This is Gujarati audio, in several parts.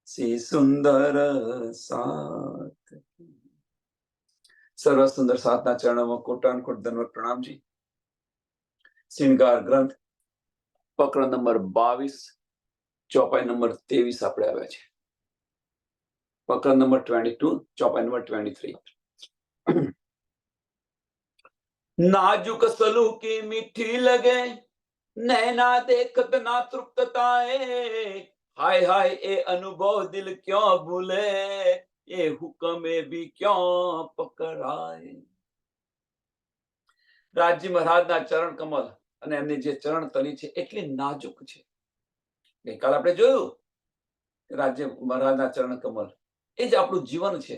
सी सुंदर साथ सर्व सुंदर साधना चरणों कोटान कोट धन्यवाद प्रणाम जी। श्रृंगार ग्रंथ પકડ નંબર 22 ચોપાઈ નંબર 23 આપણે આવ્યા છે। પકડ નંબર 22 ચોપાઈ નંબર 23। नाजुक सलूकी मीठी लगे नैना देखत ना तृप्तताए हाय हाय ए अनुभव दिल क्यों भूले ये हुक्म भी क्यों पकड़ाए। રાજજી મહારાજના ચરણ કમલ અને એમની જે ચરણ તલી છે એટલી નાજુક છે। ગઈકાલ આપણે જોયું રાજ્ય મહારાજના ચરણ કમલ એ જ આપણું જીવન છે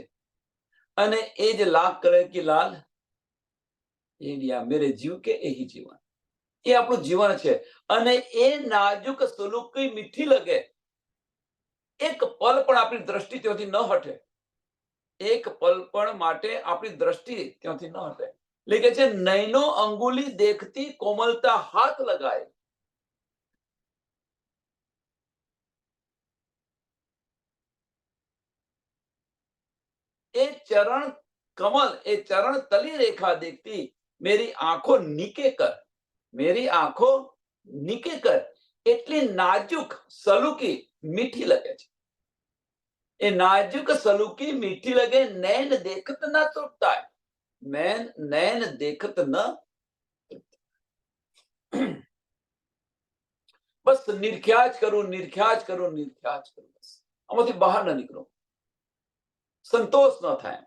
અને એ જ લાખ કરે કે લાલ એ લિયા મેરે જીવ કે એહી જીવન એ આપણું જીવન છે અને એ નાજુક સુલુકી મીઠી લગે એક પલ પણ આપણી દ્રષ્ટિ ત્યાંથી ન હટે એક પલ પણ માટે આપણી દ્રષ્ટિ ત્યાંથી ન હટે। लिखे છે નૈનો અંગુલી દેખતી કોમલતા હાથ લગાય। એ ચરણ કમલ એ ચરણ તલી રેખા देखती मेरी आंखों નીકે કર मेरी आंखों નીકે કર એટલી નાજુક સલુકી મીઠી લગે છે। એ નાજુક સલુકી મીઠી લગે નૈન દેખત ન તૃપ્તાય નૈન દેખત ન બસ નિર્ખ્યાજ કરું નિર્ખ્યાજ કરું નિર્ખ્યાજ કરું બસ આમાંથી બહાર ન નીકળો સંતોષ ન થાય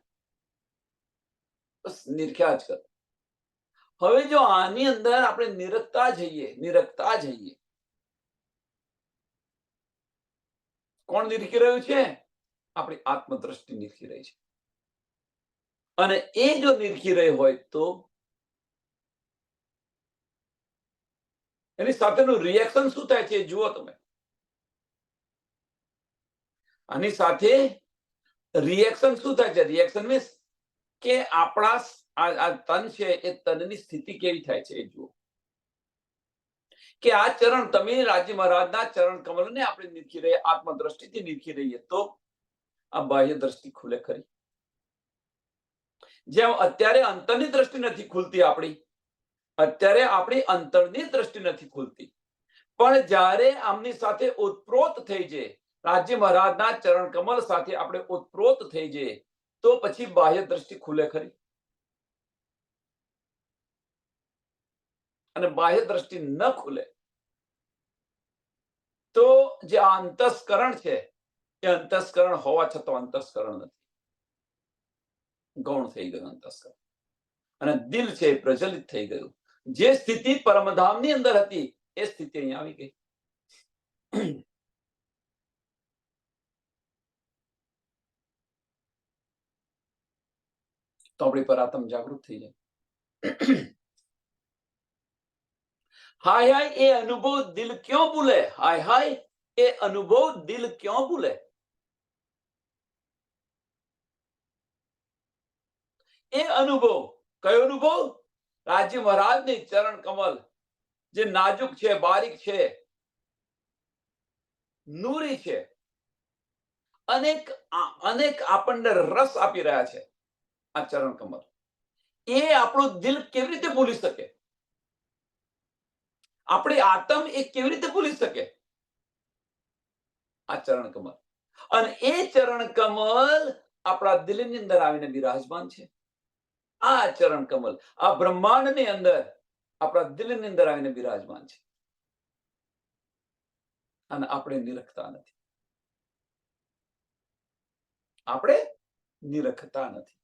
બસ નિર્ખ્યાજ કરો। હવે જો આની અંદર આપણે નિરખતા જઈએ કોણ નિરખી રહ્યું છે આપણી આત્મદ્રષ્ટિ નિરખી રહી છે અને એ જો નિરખી રહી હોય તો એની સાથેનું રિએક્શન શું થાય છે જુઓ તમે। આની સાથે રિએક્શન શું થાય છે રિએક્શન મીન્સ કે આપણા આ તન છે એ તનની સ્થિતિ કેવી થાય છે એ જુઓ કે આ ચરણ તમે રાજ્ય મહારાજના ચરણ કમલને આપણે નિરખી રહીએ આત્મદ્રષ્ટિથી નિરખી રહીએ તો આ બાહ્ય દ્રષ્ટિ ખુલે ખરી। જેમ અત્યારે અંતરની દ્રષ્ટિ નથી ખુલતી અત્યારે આપણી અંતરની દ્રષ્ટિ નથી ખુલતી પણ જ્યારે આમની સાથે ઓતપ્રોત થઈ જાય રાજ્ય મહારાજના ચરણ કમલ સાથે આપણે ઓતપ્રોત થઈ જાય તો પછી બાહ્ય દ્રષ્ટિ ખુલે ખરી અને બાહ્ય દ્રષ્ટિ ન ખુલે તો જે આ અંતસ્કરણ છે એ અંતસ્કરણ હોવા છતાં અંતસ્કરણ નથી ગૌણ થઈ ગયું અંતસ્કરણ અને દિલ છે પ્રજ્વલિત થઈ ગયું જે સ્થિતિ પરમધામની અંદર હતી એ સ્થિતિ અહીંયા આવી ગઈ। તો આપણી પર આત્મ જાગૃત થઈ જાય। हाय हाय ये अनुभव दिल क्यों भूले हाय हाय ये अनुभव दिल क्यों भूले। એ અનુભવ કયો અનુભવ રાજ્ય મહારાજની ચરણ કમલ જે નાજુક છે બારીક છે નૂરી છે અનેક અનેક આપણને રસ આપી રહ્યા છે આ ચરણ કમલ એ આપણું દિલ કેવી રીતે ભૂલી શકે આપણી આત્મ એ કેવી રીતે ભૂલી શકે આ ચરણ કમલ અને એ ચરણ કમલ આપણા દિલની અંદર આવીને બિરાજમાન છે। આ ચરણ કમલ આ બ્રહ્માંડની અંદર આપણા દિલની અંદર આવીને બિરાજમાન છે અને આપણે નિરખતા નથી આપણે નિરખતા નથી।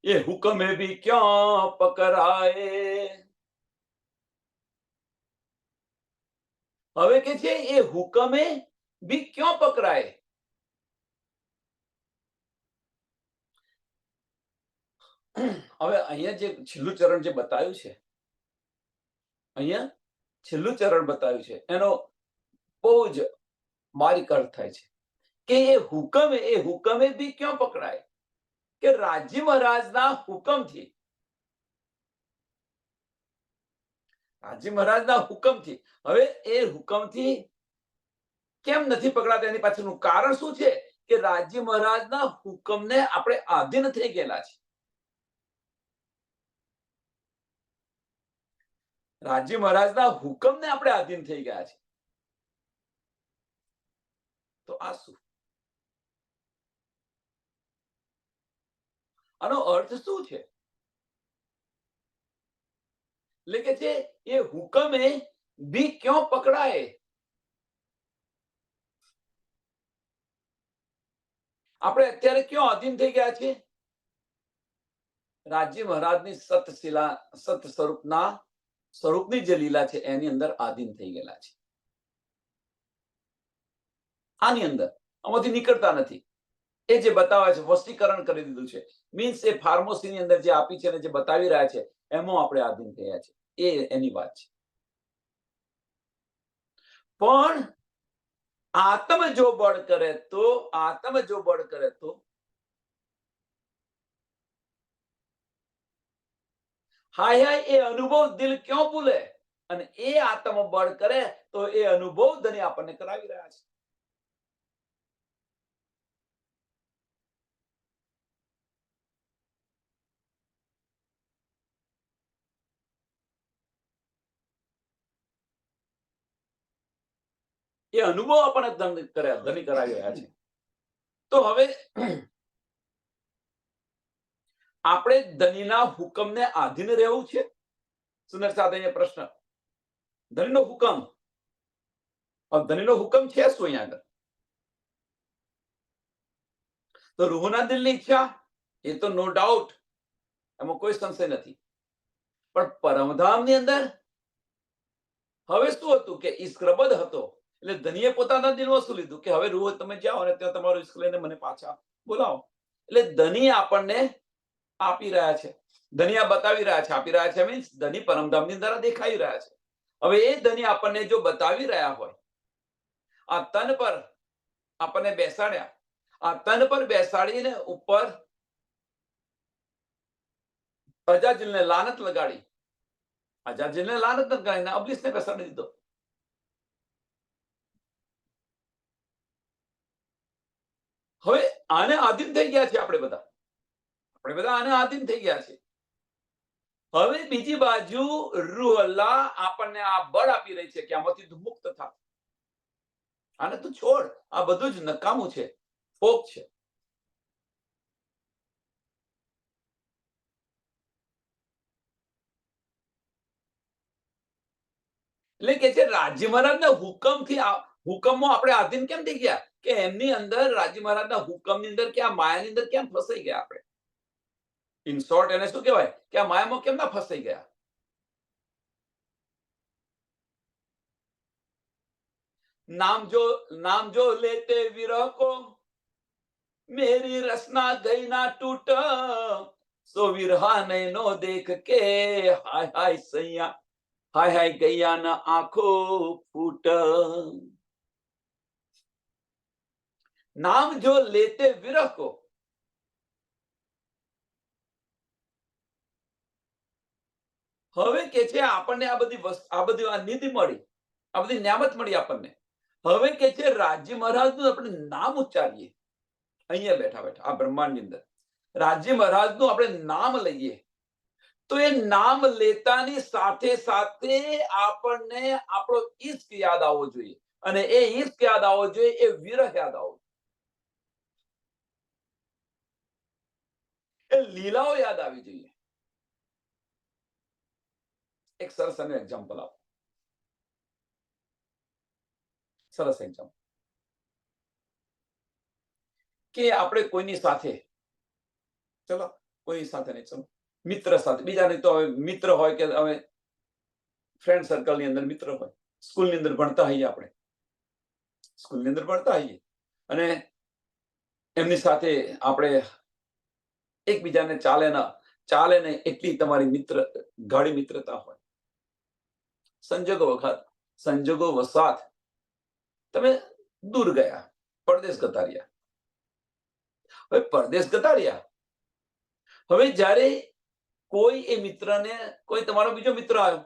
ये हुक्म भी क्यों पकड़ाए હવે કે છે એ હુકમે भी क्यों पकड़ाए હવે અહીંયા જે છેલ્લું ચરણ જે બતાવ્યું છે અહીંયા છેલ્લું ચરણ બતાવ્યું છે એનો બહુ જ બારીક અર્થ થાય છે કે એ હુકમે भी क्यों पकड़ाए કે રાજ્ય મહારાજના હુકમથી રાજી મહારાજના હુકમથી. હવે એ હુકમથી કેમ નથી પકડાતા, એની પાછળનું કારણ શું છે કે રાજી મહારાજના હુકમને આપણે આધીન થઈ ગયેલા છે. રાજી મહારાજના હુકમને આપણે આધીન થઈ ગયા છે. તો આ શું? આનો અર્થ શું છે? એટલે કે છે એ હુકમે બી ક્यों પકડાય? આપણે અત્યારે ક્यों આધીન થઈ ગયા છે? રાજી મહારાજની સત સ્વરૂપની જે લીલા છે એની અંદર આધીન થઈ ગયેલા છે. આની અંદર આમાંથી નીકળતા નથી. એ જે બતાવે છે વસ્તીકરણ કરી દીધું છે, મીન્સ એ ફાર્મસીની અંદર જે આપી છે અને જે બતાવી રહ્યા છે એમાં આપણે આધીન થયા છે. એ એની વાત છે. પણ આત્મ જો બળ કરે તો હાય હાય એ અનુભવ દિલ ક્यों ભૂલે? અને એ આત્મ બળ કરે તો એ અનુભવ ધણી આપણને કરાવી રહ્યા છે. એ અનુભવ આપણને ધણી કરાવી રહ્યા છે. તો હવે આપણે ધણીના હુકમને આધીન રહેવું છે. સુંદર સાથે એ પ્રશ્ન, ધણીનો હુકમ, ધણીનો હુકમ છે શું અહીંયા આગળ? તો રૂહના દિલની ઈચ્છા, એ તો નો ડાઉટ, એમાં કોઈ સંશય નથી. પણ પરમધામની અંદર હવે શું હતું કે ઈશ્કરબદ હતો. એટલે ધણીએ પોતાના દિલમાં શું લીધું કે હવે રૂહ તમે જાઓ અને ત્યાં તમારું ઈશ્ક લઈને મને પાછા બોલાવો. એટલે ધણી આપણને આપી રહ્યા છે, ધણી બતાવી રહ્યા છે. આપી રહ્યા છે મીન્સ ધણી પરમધામની અંદર દેખાઈ રહ્યા છે. હવે એ ધણી આપણને જો બતાવી રહ્યા હોય, આ તન પર આપણને બેસાડ્યા, આ તન પર બેસાડીને ઉપર અજાજીલને લાનત લગાડી, અજાજીલને લાનત લગાડીને અબલીસને બેસાડી દીધો. હવે આને આધીન થઈ ગયા છે. આપણે બધા આને આધીન થઈ ગયા છે. હવે બીજી બાજુ રૂહ અલ્લાહ આપણને આ બળ આપી રહી છે કે આમાંથી તું મુક્ત થા. આને તું છોડ, આ બધું જ નકામું છે, ફોક છે. એટલે કે છે રાજી મહારાજના હુકમમાં આપણે આધીન કેમ થઈ ગયા કે એમની અંદર રાજી મહારાજના હુકમની અંદર કે આ માયાની અંદર કેમ ફસાઈ ગયા આપણે? ઇન શોર્ટ એને શું કહેવાય કે આ માયામાં કેમ ના ફસાઈ ગયા? नाम जो लेते विरह को मेरी रसना गई ना टूट सो विरहा नैनो देख के हाय हाय सैया हाय हाय गैया न आंखों फूट. नाम जो लेते विरह को, હવે કે છે આપણને આ બધી નિધિ મળી, આ બધી નિયામત મળી આપણને. હવે કે છે રાજી મહારાજનું આપણે નામ ઉચ્ચારીએ અહીંયા બેઠા બેઠા આ બ્રહ્માંડની અંદર, રાજી મહારાજનું આપણે નામ લઈએ તો એ નામ લેતાની સાથે સાથે આપણને આપણો ઈશ્ક યાદ આવવો જોઈએ. અને એ ઈશ્ક યાદ આવવો જોઈએ, એ વિરહ યાદ આવવો જોઈએ, એ લીલાઓ યાદ આવી જોઈએ. એક સરસ એક્ઝામ્પલ આપો, સરસ એક્ઝામ્પલ કે આપણે કોઈની સાથે, ચલો કોઈ સાથે નહીં, ચલો મિત્ર સાથે, બીજા નહીં તો હવે મિત્ર હોય કે હવે ફ્રેન્ડ સર્કલની અંદર મિત્ર હોય, સ્કૂલની અંદર ભણતા હોઈએ, આપણે સ્કૂલની અંદર ભણતા હોઈએ અને એમની સાથે આપણે એકબીજાને ચાલે ને એટલી તમારી ગાઢી મિત્રતા હોય. સંજોગો વસાત તમે દૂર ગયા, પરદેશ ગતા રહ્યા. હવે પરદેશ ગતા રહ્યા, હવે જ્યારે કોઈ એ મિત્રને કોઈ તમારો બીજો મિત્ર આવ્યો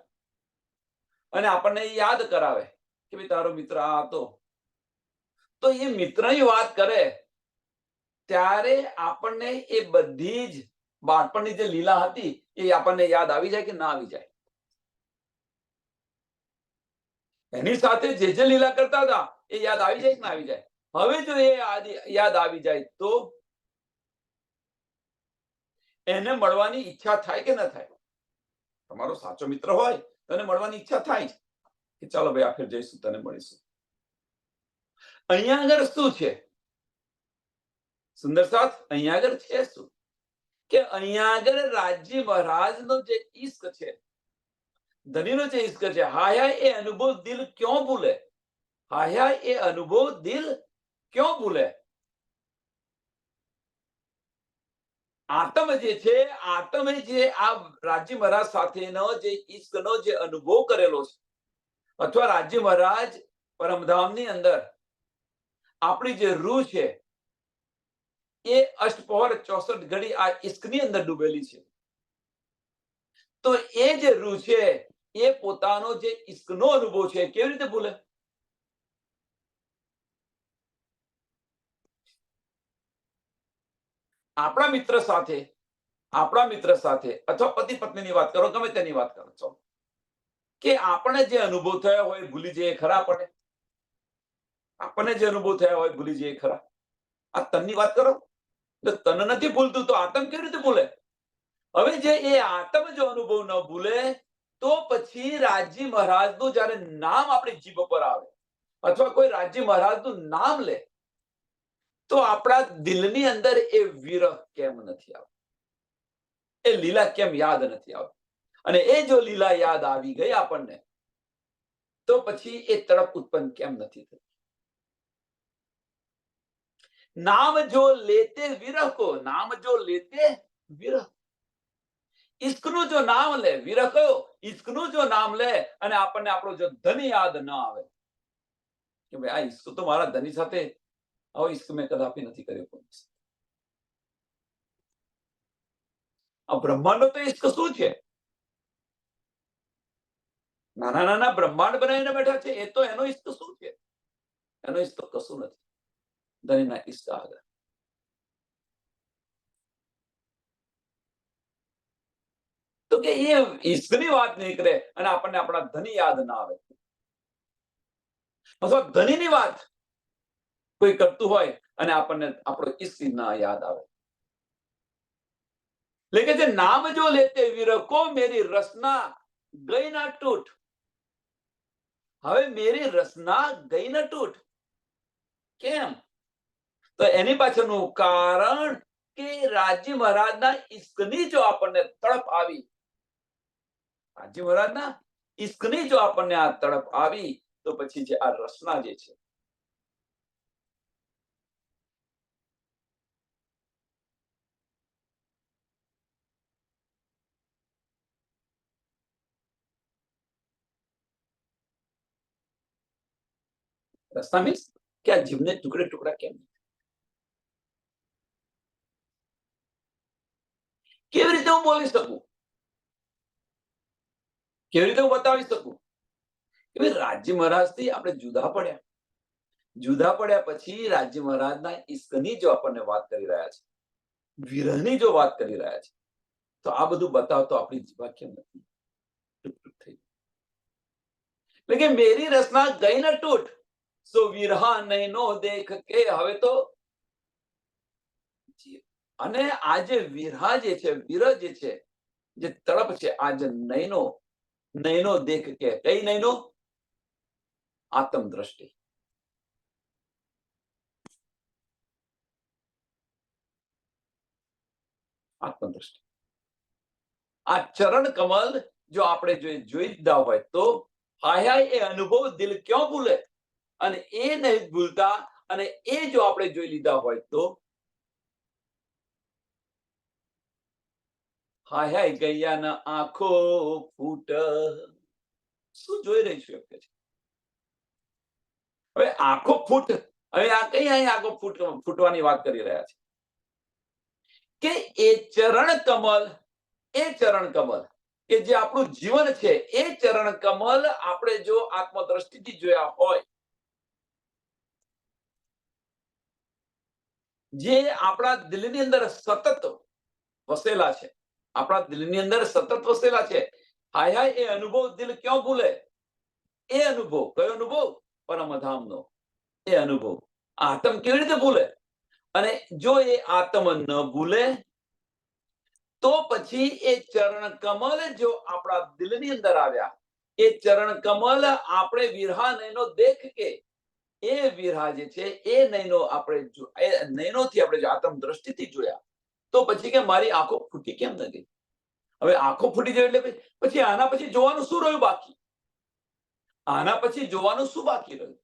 અને આપણને યાદ કરાવે કે ભાઈ તારો મિત્ર આ હતો. તો એ મિત્રની વાત કરે ત્યારે આપણને એ બધી જ બાળપણની જે લીલા હતી એ આપણને યાદ આવી જાય કે ના આવી જાય? એની સાથે જે જે લીલા કરતા હતા એ યાદ આવી જાય કે ના આવી જાય? હવે જો એ યાદ આવી જાય તો એને મળવાની ઈચ્છા થાય કે ના થાય? તમારો સાચો મિત્ર હોય તો એને મળવાની ઈચ્છા થાય જ કે ચાલો ભાઈ આખરે જઈશું, તને મળીશું. અહીંયા આગળ શું છે સુંદર સાથ? અહીંયા આગળ છે શું કે અહીંયા આગળ રાજ્ય મહારાજનો જે ઈશ્ક છે, ધનીનો જે ઈશ્ક છે, હાય એ અનુભવ દિલ ક્यों ભૂલે? હાય એ અનુભવ દિલ ક્यों ભૂલે? આતમ જે છે, આતમે જે આ રાજ્ય મહારાજ સાથેનો જે ઈશ્કનો જે અનુભવ કરેલો છે, અથવા રાજ્ય મહારાજ પરમધામની અંદર આપણી જે રૂહ છે એ અષ્ટપહોર 64 ઘડી આ ઈશ્કની અંદર ડૂબેલી છે. તો એ જે રૂહ છે એ પોતાનો જે ઈશ્કનો અનુભવ છે કેવી રીતે ભૂલે? આપણા મિત્ર સાથે અથવા પતિ પત્નીની વાત કરો, ગમે તેની વાત કરો છો, કે આપણે જે અનુભવ થયા હોય ભૂલી જઈએ ખરા? આપણને જે અનુભવ થયા હોય ભૂલી જઈએ ખરા? આ તનની વાત કરો. તન નથી ભૂલતું તો આતમ કેવી રીતે ભૂલે? હવે જે એ આતમ જો અનુભવ ન ભૂલે તો પછી રાજ્ય મહારાજનું જયારે નામ આપણી જીભ પર આવે અથવા કોઈ રાજ્ય મહારાજનું નામ લે તો આપણા દિલની અંદર એ વિરહ કેમ નથી આવતો? એ લીલા કેમ યાદ નથી આવતી? અને એ જો લીલા યાદ આવી ગઈ આપણને તો પછી એ તડપ ઉત્પન્ન કેમ નથી થતી? નામ જો લેતે વિરહ કો, નામ જો લેતે વિરહ, ઈશ્કનું જો નામ લે, વિરહ કયો? ઈશ્કનું જો નામ લે અને આપણને આપણો જો ધની યાદ ન આવે કે ભાઈ આ ઈશ્ક તો મારા ધની સાથે, આવો ઈશ્ક મેં કદાપી નથી કર્યો. આ બ્રહ્માંડનો તો ઈશ્ક શું છે? નાના નાના બ્રહ્માંડ બનાવીને બેઠા છે, એ તો એનો ઈશ્ક શું છે? એનો ઈશ્ક તો કશું નથી ધણીના ઈશ્ક આગળ. તો કે એ ઈશ્કની વાત નીકળે અને આપણને આપણા ધની યાદ ના આવે, અથવા ધનીની વાત કોઈ કરતું હોય અને આપણને આપણો ઈશ્ક ના યાદ આવે. લેકિન જે નામ જો લેતે વિરહ કો મેરી રસના ગઈ ના તૂટ. હવે મેરી રસના ગઈ ના તૂટ કેમ? તો એની પાછળનું કારણ કે રાજ્ય મહારાજના ઈશ્કની જો આપણને તડપ આવી, રાજ્ય મહારાજના ઈશ્કની જો આપણને આ તડપ આવી તો પછી જે આ રસના જે છે રસના મીન્સ કે આ જીવને ટુકડે ટુકડા કેમ? કેવી રીતે હું બોલી શકું? કેવી રીતે હું બતાવી શકું કે રાજ્ય મહારાજથી આપણે જુદા પડ્યા પછી રાજ્ય મહારાજના ઈશ્કની જો આપણને વાત કરી રહ્યા છે, વિરહની જો વાત કરી રહ્યા છે, તો આ બધું બતાવતો આપણી જીભા કેમ નથી થઈ? લેકિન મેરી રસના ગઈ ન તૂટ સો વિરહા નૈનો દેખ કે. હવે તો અને આ જે વિરહા જે છે, વિરહ જે છે, જે તડપ છે, આ જે નૈનો દેખ કે, કઈ નૈનો? આત્મ દ્રષ્ટિ. આત્મદ્રષ્ટિ. આ ચરણ કમલ જો આપણે જોઈ લીધા હોય તો હાય એ અનુભવ દિલ ક્યાં ભૂલે? અને એ નહીં ભૂલતા અને એ જો આપણે જોઈ લીધા હોય તો હાય ગૈયાના આંખો ફૂટ. શું જોઈ રહી છે? હવે આંખો ફૂટ, હવે આ કઈ અહીં આંખો ફૂટવાની વાત કરી રહ્યા છે? કે એ ચરણ કમલ કે જે આપણું જીવન છે એ ચરણ કમલ આપણે જો આત્મદ્રષ્ટિથી જોયા હોય, જે આપણા દિલની અંદર સતત વસેલા છે, આપણા દિલની અંદર સતત વસેલા છે. હાય હાય એ અનુભવ દિલ ક્યાં ભૂલે? એ અનુભવ કયો અનુભવ? પરમધામનો એ અનુભવ આત્મ કેવી રીતે ભૂલે? અને જો એ આત્મ ન ભૂલે તો પછી એ ચરણ કમલ જો આપણા દિલની અંદર આવ્યા, એ ચરણ કમલ આપણે વિરહા નયનો દેખ કે એ વિરહા જે છે એ નયનો આપણે એ નયનોથી આપણે જો આત્મ દ્રષ્ટિથી જોયા તો પછી કે મારી આંખો ફૂટી કેમ ન ગઈ? હવે આંખો ફૂટી જાય એટલે પછી આના પછી જોવાનું શું રહ્યું બાકી? આના પછી જોવાનું શું બાકી રહ્યું?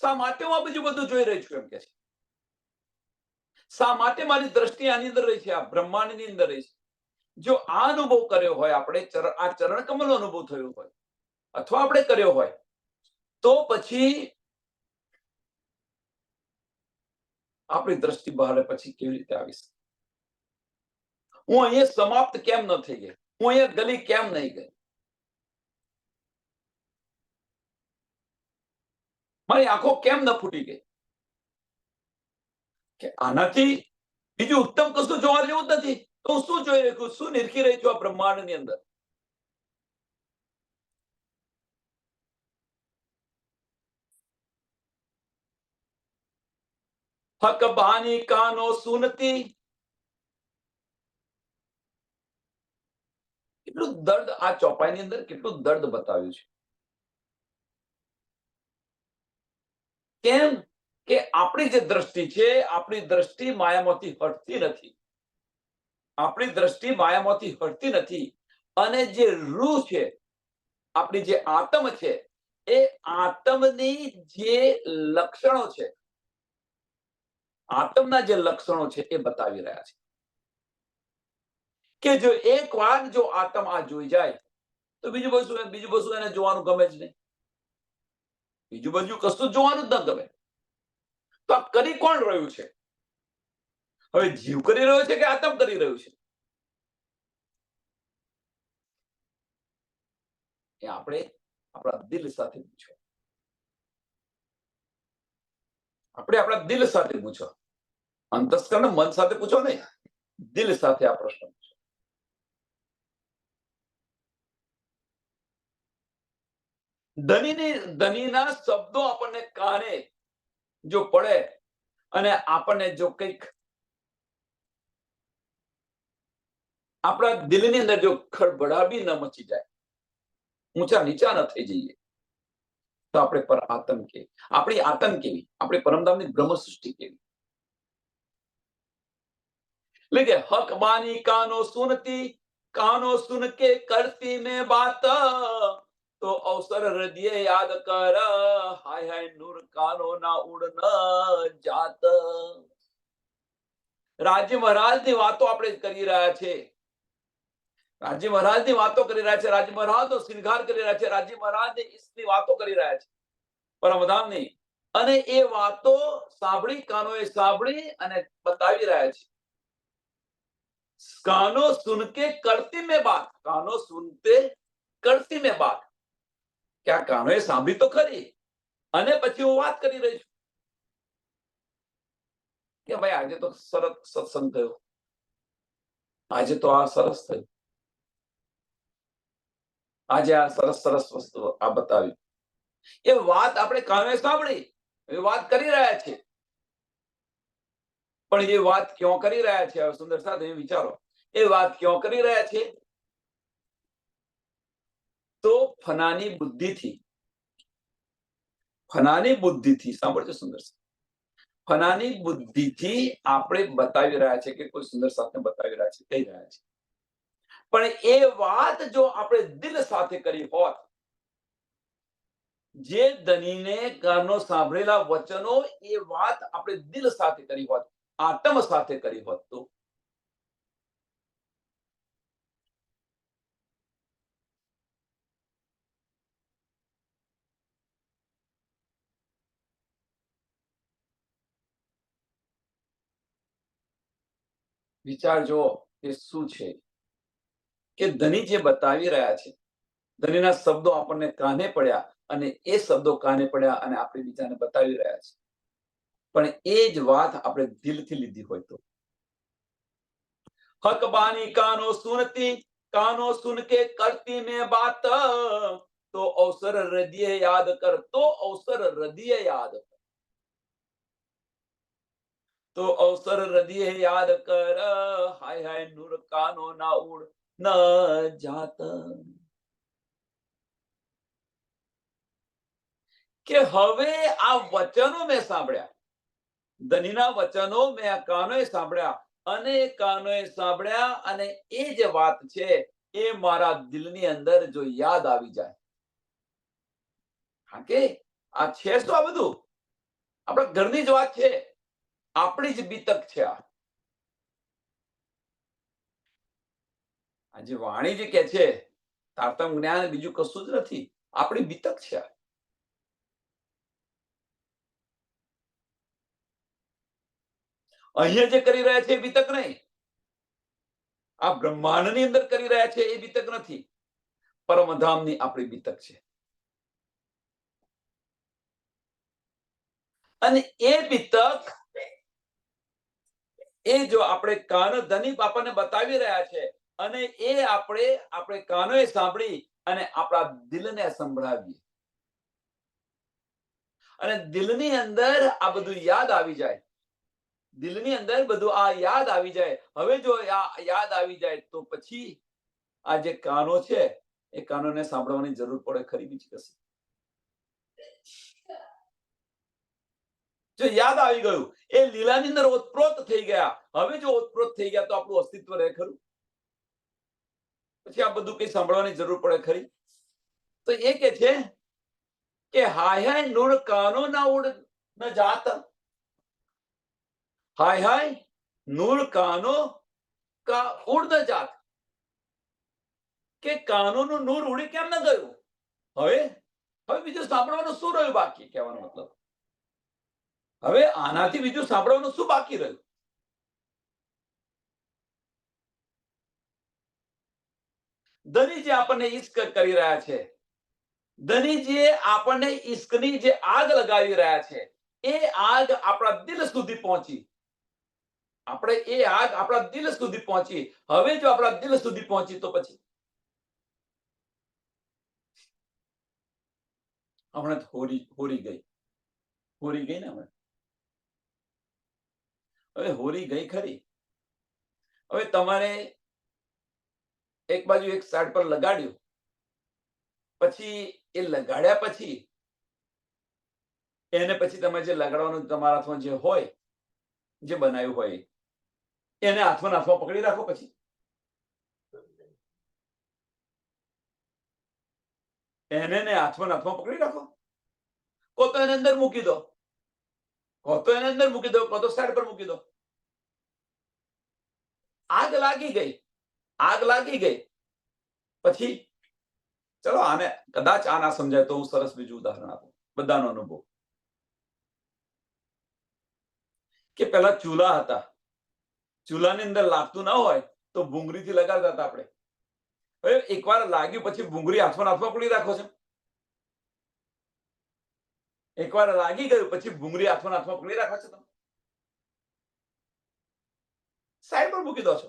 શા માટે હું આ બધું જોઈ રહી છું? એમ કે છે શા માટે મારી દ્રષ્ટિ આની અંદર રહી છે, આ બ્રહ્માંડની અંદર રહી છે? જો આ અનુભવ કર્યો હોય, આપણે આ ચરણ કમલ અનુભવ થયો હોય અથવા આપણે કર્યો હોય તો પછી આપણી દ્રષ્ટિ બહાર પછી કેવી રીતે આવી શકે? હું અહીંયા સમાપ્ત કેમ ન થઈ ગઈ? હું અહીંયા ગલી કેમ નહીં ગઈ? મારી આંખો કેમ ન ફૂટી ગઈ? કે આનાથી બીજું ઉત્તમ કશું જોવા જેવું જ નથી. તો હું શું જોઈ રહ્યો છું? શું નિરખી રહી છું આ બ્રહ્માંડની અંદર? હક બહાની કાનો સુનતી. કેટલું દર્દ આ ચોપાઈની અંદર, કેટલું દર્દ બતાવ્યું છે. કેમ કે આપણી જે દ્રષ્ટિ છે, આપણી દ્રષ્ટિ માયામાંથી હટતી નથી. આપણી દ્રષ્ટિ માયામાંથી હટતી નથી. અને જે રૂહ છે, આપણી જે આત્મ છે, એ આત્મની જે લક્ષણો છે, આત્મના જે લક્ષણો છે એ બતાવી રહ્યા છે. કે જો એક વાર જો આત્મ આ જોઈ જાય તો બીજું બધું એને જોવાનું ગમે જ નહીં. બીજું બધું કશું જોવાનું જ ન ગમે. તો આ કરી કોણ રહ્યું છે? હવે જીવ કરી રહ્યો છે કે આત્મ કરી રહ્યું છે? એ આપણે આપણા દિલ સાથે પૂછો. આપણે આપણા દિલ સાથે પૂછો. અંતસ્કરણ મન સાથે પૂછો નહીં, દિલ સાથે આ પ્રશ્ન પૂછો. ધનીના શબ્દો આપણને કાને જો પડે અને આપણને જો કંઈક આપણા દિલની અંદર જો ખળભળાવી ન મચી જાય, ઊંચા નીચા ન થઈ જઈએ, તો આપણે પર આતંક કે આપણી આતંક કેવી, આપણે પરમધામની બ્રહ્મ સૃષ્ટિ કેવી? એટલે કે હક બાની કાનો સુનતી, કાનો સુન કે કરતી મેં બાત, તો અવસર હૃદય યાદ કર, હાય હાય નૂર કાનો ના ઉડ ન જાત. રાજી મહારાજની વાતો આપણે કરી રહ્યા છે. રાજી મહારાજની વાતો કરી રહ્યા છે. રાજી મહારાજનો શૃંગાર કરી રહ્યા છે. રાજી મહારાજની ઈષ્ટની વાતો કરી રહ્યા છે, પરમધામની. અને એ વાતો સાંભળી, કાનોએ સાંભળી અને બતાવી રહ્યા છે. કાનો સુનકે કરતી મેં બાત, કાનો સુનતે કરતી મેં બાત. કે આ કાનોએ સાંભળી તો ખરી, અને પછી હું વાત કરી રહી છું કે ભાઈ આજે તો સરસ સત્સંગ થયો, આજે તો આ સરસ થયું, આજે આ સરસ સરસ વસ્તુ આ બતાવી. એ વાત આપણે કાનોએ સાંભળી, એ વાત કરી રહ્યા છે. પણ એ વાત ક્યાં કરી રહ્યા છે? સુંદર સાથે વિચારો. એ વાત ક્યાં કરી રહ્યા છે? તો ફનાની બુદ્ધિથી, ફનાની બુદ્ધિથી, સાંભળજો સુંદર, ફનાની બુદ્ધિથી આપણે બતાવી રહ્યા છે કે કોઈ સુંદર સાથે બતાવી રહ્યા છે, કહી રહ્યા છે. પણ એ વાત જો આપણે દિલ સાથે કરી હોત, જે ધનીને કાનો સાંભળેલા વચનો, એ વાત આપણે દિલ સાથે કરી હોત, આત્મ સાથે કરી હોત, તો વિચારજો કે શું છે. કે ધની જે બતાવી રહ્યા છે, ધનીના શબ્દો આપણને કાને પડ્યા અને એ શબ્દો કાને પડ્યા અને આપણે બીજાને બતાવી રહ્યા છે, પણ એ જ વાત આપણે દિલથી લીધી હોય તો हक बानी कानो सुन के करती में बात, तो अवसर हृदय याद कर, तो अवसर हृदय याद कर, तो अवसर हृदय याद कर, हाय हाय नूर कानो ना उड़ न जात. કે હવે આ વચનો મેં સાંભળ્યા, ધનીના વચનો મેં આ કાનોએ સાંભળ્યા અને કાનોએ સાંભળ્યા અને એ જે વાત છે એ મારા દિલની અંદર જો યાદ આવી જાય, હા કે આ છે શું? આ બધું આપણા ઘરની જ વાત છે, આપણી જ બીતક છે. આ જે વાણી જે કે છે તારતમ જ્ઞાન બીજું કશું જ નથી, આપણી બીતક છે. અહીંયા જે કરી રહ્યા છે એ બીતક નહીં, આ બ્રહ્માંડની અંદર કરી રહ્યા છે એ બીતક નથી, પરમધામની આપણી બીતક છે. અને એ બીતક એ જો આપણે કાન ધની આપણને બતાવી રહ્યા છે અને એ આપણે કાનોએ સાંભળી અને આપણા દિલને સંભળાવીએ અને દિલની અંદર આ બધું યાદ આવી જાય, દિલની અંદર બધું આ યાદ આવી જાય. હવે જો યાદ આવી જાય તો પછી આ જે કાનો છે એ કાનોને સાંભળવાની જરૂર પડે ખરી બીજી કશી? જો યાદ આવી ગયું, એ લીલાની અંદર ઓતપ્રોત થઈ ગયા, હવે જો ઓતપ્રોત થઈ ગયા તો આપણું અસ્તિત્વ રહે ખરું? પછી આ બધું કઈ સાંભળવાની જરૂર પડે ખરી? તો એ કે છે કે હાય હાય નૂર કાનો ના ઉડ ન જાત, હાય હાય નૂર કાનો કા ઉડ ન જાત, કે કાનોનું નૂર ઉડી કેમ ન ગયું? હવે બીજું સાંભળવાનું શું રહ્યું બાકી? કહેવાનો મતલબ હવે આનાથી બીજું સાંભળવાનું શું બાકી રહ્યું? ધની જે આપણને ઈશ્ક કરી રહ્યા છે, ધની જે આપણને ઈશ્કની જે આગ લગાવી રહ્યા છે, એ આગ આપણા દિલ સુધી પહોંચી, આપણે એ આગ આપણા દિલ સુધી પહોંચી. હવે જો આપણા દિલ સુધી પહોંચી તો પછી હમણાં હોરી ગઈ ને હમણાં, હવે હોરી ગઈ ખરી. હવે તમારે એક બાજુ એક સાઈડ પર લગાડ્યું, પછી એ લગાડ્યા પછી એને પછી તમે જે લગાડવાનું તમારા હાથમાં જે હોય, જે બનાવ્યું હોય એને હાથમાં પકડી રાખો, પછી એને હાથમાં પકડી રાખો, કો તો એને અંદર મૂકી દો, કો તો એને અંદર મૂકી દો, કો તો સાઈડ પર મૂકી દો. આગ લાગી ગઈ પછી ચલો આને કદાચ આ ના સમજાય તો હું સરસ બીજું ઉદાહરણ આપું, બધાનો અનુભવ. કે પેલા ચૂલા હતા, ચૂલાની અંદર લાગતું ના હોય તો ભૂંગળીથી લગાડતા હતા આપણે. હવે એકવાર લાગ્યું પછી ભૂંગળી હાથમાં પકડી રાખો છો, એકવાર લાગી ગયું પછી ભૂંગળી હાથમાં પકડી રાખો છો, તમે સાઈડ પર મૂકી દો છો.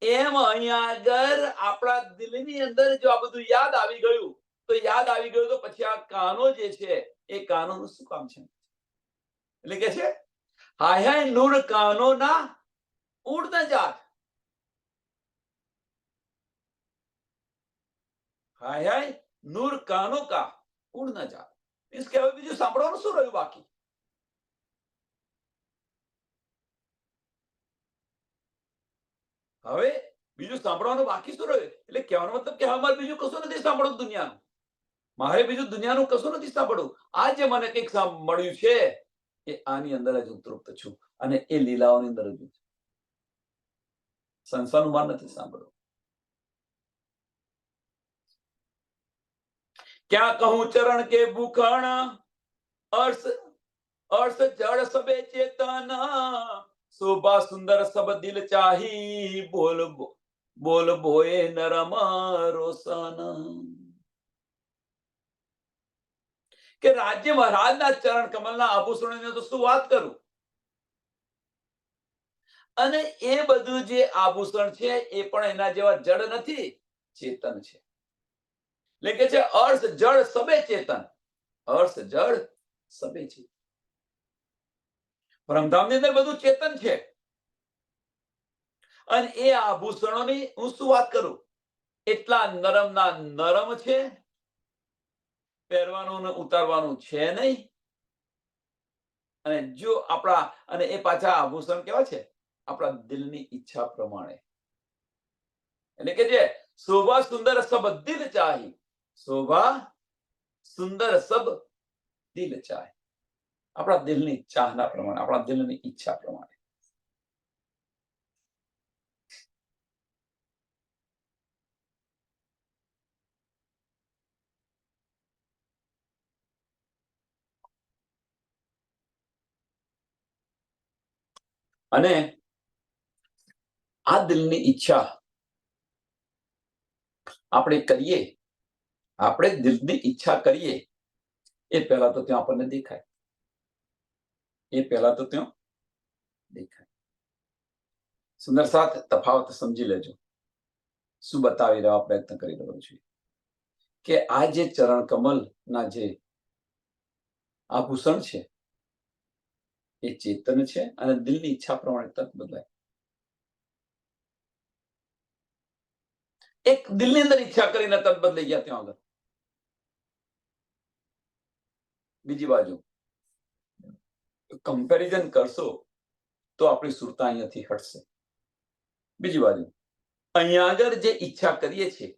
એમ અહીંયા આગળ આપણા દિલની અંદર જો આ બધું યાદ આવી ગયું તો પછી આ કાનો જે છે એ કાનોનું શું કામ છે? એટલે કે છે હાય હાય નૂર કાનો ના ઉડ ન જાત, હાય હાય નૂર કાનો કા ઉડ ન જાત. મીન્સ કે હવે બીજું સાંભળવાનું શું રહ્યું બાકી? હવે બીજું સાંભળવાનું બાકી શું રહ્યું? એટલે કહેવાનો મતલબ કે અમારે બીજું કશું નથી સાંભળવું દુનિયાનું, મારે બીજું દુનિયાનું કશું નથી સાંભળવું. આ જે મને કંઈક મળ્યું છે એ આની અંદર જ હું તૃપ્ત છું અને એ લીલાઓની અંદર જ સંસારનું માન નથી સાંભળવું. क्या कहूं चरण के भूखण, अर्श जड़ सबे चेतन, शोभा सुंदर सब दिल चाही, बोल બોલ ભોએ નરમ રોશન. કે રાજ્ય મહારાજના ચરણ કમલના આભૂષણોની તો શું વાત કરું. અને એ બધું જે આભૂષણ છે એ પણ એના જેવા જડ નથી, ચેતન છે. એટલે કે છે અર્થ જળ સબે ચેતન, અર્થ જળ સબે ચેતન. પરમધામની અંદર બધું ચેતન છે. અને એ આભૂષણોની હું શું વાત કરું, એટલા નરમના નરમ છે, પહેરવાનું ને ઉતારવાનું છે નહીં. અને જો આપણા અને એ પાછા આભૂષણ કેવા છે, આપણા દિલની ઈચ્છા પ્રમાણે. એટલે કે જે શોભા સુંદર સબ દિલ ચાહી, શોભા સુંદર સબ દિલ ચાહે. આપણા દિલની ચાહના પ્રમાણે, આપણા દિલની ઈચ્છા પ્રમાણે. અને આ દિલની ઈચ્છા આપણે કરીએ, આપણે દિલની ઈચ્છા કરીએ એ પહેલા તો ત્યાં આપણને દેખાય, એ પહેલા તો ત્યાં દેખાય. સુંદર સાથ તફાવત સમજી લેજો. શું બતાવી રહ્યો પ્રયત્ન કરી રહ્યો છું કે આ જે ચરણ કમલના જે આભૂષણ છે એ ચેતન છે અને દિલની ઈચ્છા પ્રમાણે તક બદલાય. એક દિલની અંદર ઈચ્છા કરીને તક બદલાઈ ગયા ત્યાં આગળ. બીજી બાજુ કમ્પેરિઝન કરશો તો આપણી સુરતા અહીંયાથી હટશે. બીજી બાજુ અહીંયા આગળ જે ઈચ્છા કરીએ છીએ,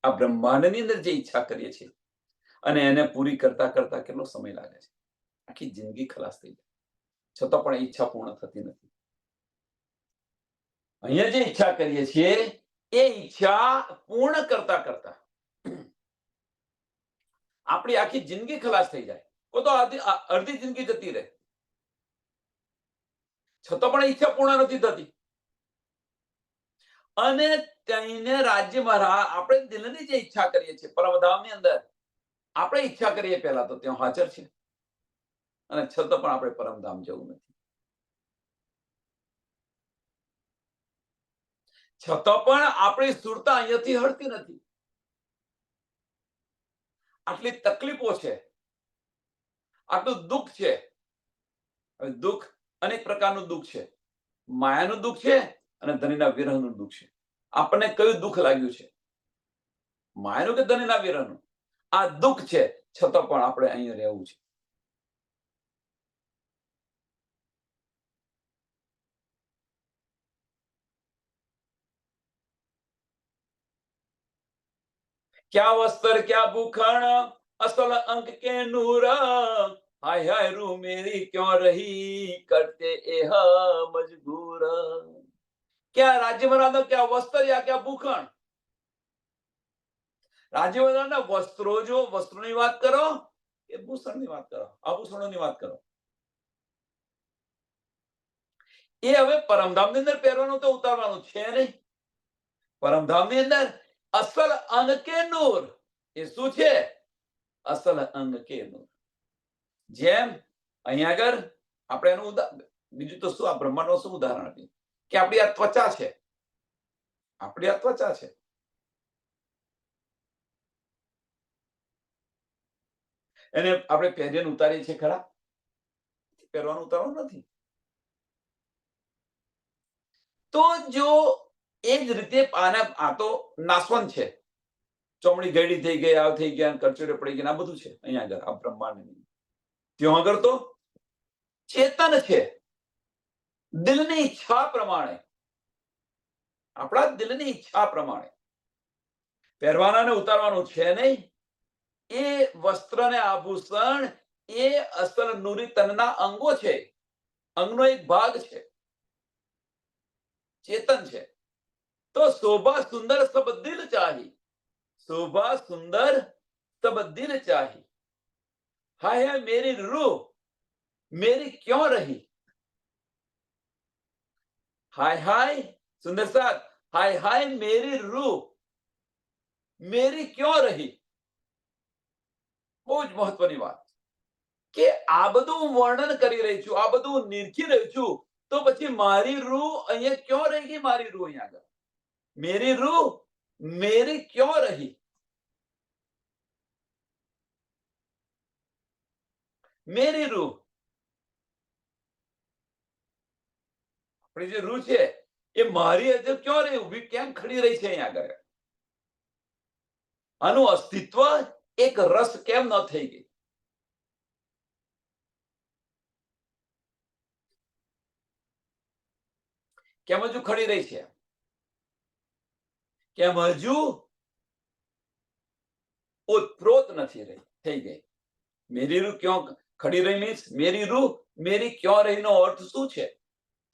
આ બ્રહ્માંડની અંદર જે ઈચ્છા કરીએ છીએ અને એને પૂરી કરતા કરતા કેટલો સમય લાગે છે, આખી જિંદગી ખલાસ થઈ જાય, છતાં પણ ઈચ્છા પૂર્ણ થતી નથી. અહીંયા જે ઈચ્છા કરીએ છીએ એ ઈચ્છા પૂર્ણ કરતા કરતા આપણી આખી જિંદગી ખલાસ થઈ જાય, તો અડધી જિંદગી જતી રહે, છતાં પણ ઈચ્છા પૂર્ણ નથી થતી. અને તેને રાજ્યમાં આપણે દિલની જે ઈચ્છા કરીએ છીએ પરમધામની અંદર, આપણે ઈચ્છા કરીએ પહેલા તો ત્યાં હાજર છે અને છતાં પણ આપણે પરમધામ જવું નથી. છતાં પણ આપણી સુરતા અહીંયાથી હળતી નથી. આટલી તકલીફો છે, આટલું દુઃખ છે. દુઃખ અનેક પ્રકારનું દુઃખ છે. માયાનું દુઃખ છે અને ધણીના વિરહનું દુઃખ છે. આપણને કયું દુઃખ લાગ્યું છે, માયાનું કે ધણીના વિરહનું? આ દુઃખ છે, છતાં પણ આપણે અહીંયા રહેવું છે. क्या वस्त्र क्या भूखण असल अंक के नूर, हाय हाय रू मेरी क्यों रही करते एह मजबूर. क्या राज्य मराना, क्या वस्त्र या क्या भूखण? રાજ્ય મરાના વસ્ત્રો, જો વસ્ત્રોની વાત કરો કે ભૂષણની વાત કરો, આભૂષણોની વાત કરો, એ હવે પરમધામની અંદર પહેરવાનું તો ઉતારવાનું છે નહીં. પરમધામની અંદર અસલ અંગ કે નૂર, એ શું છે? અસલ અંગ કે નૂર. જેમ અહીંયા આગળ આપણે એનું બીજું તો શું, આ બ્રહ્માંડનું શું ઉદાહરણ આપ્યું કે આપણી આ ત્વચા છે, આપણી આ ત્વચા છે. એને આપણે પહેરીને ઉતારીએ છીએ ખરા? પહેરવાનું ઉતારવાનું નથી. તો જો એ જ રીતે આ તો નાશવંત છે, ચોમડી ગયડી થઈ ગઈ, આવ થઈ ગયા, કરચોરે પડી ગયા, આ બધું છે અહીંયા આગળ આ બ્રહ્માંડ. ત્યાં આગળ તો ચેતન છે, દિલની ઈચ્છા પ્રમાણે, આપણા દિલની ઈચ્છા પ્રમાણે પહેરવાના ને ઉતારવાનું છે નહીં. એ વસ્ત્ર ને આભૂષણ એ અસલ નૂરી તનના અંગો છે, અંગનો એક ભાગ છે, ચેતન છે. તો શોભા સુંદર સબ દિલ ચાહી, શોભા સુંદર સબ દિલ ચાહી, हाय हाय मेरी रूह मेरी क्यों रही, हाय हाय सुंदर साथ हाय हाय मेरी रूह मेरी क्यों रही. બહુ જ મહત્વની વાત કે આ બધું વર્ણન કરી રહી છું, આ બધું નિરખી રહી છું, તો પછી મારી રૂહ અહીંયા ક્યાં રહી ગઈ? મારી રૂહ અહીંયા આગળ मेरी रूह मेरी क्यों रही? मेरी रूह આપણી જે રૂહ છે એ મારી હજુ ક્યાં રહી? ઊભી કેમ ખડી રહી છે અહીંયા આગળ? આનું અસ્તિત્વ એક રસ કેમ ન થઈ ગઈ? કેમ હજુ ખડી રહી છે? કેમ હજુ ઉત્પ્રોત નથી રહી થઈ ગઈ? મેરી રૂહ ક્યાં ખડી રહી મીન્સ મેરી રૂહ મેરી ક્યાં રહી નો અર્થ શું છે?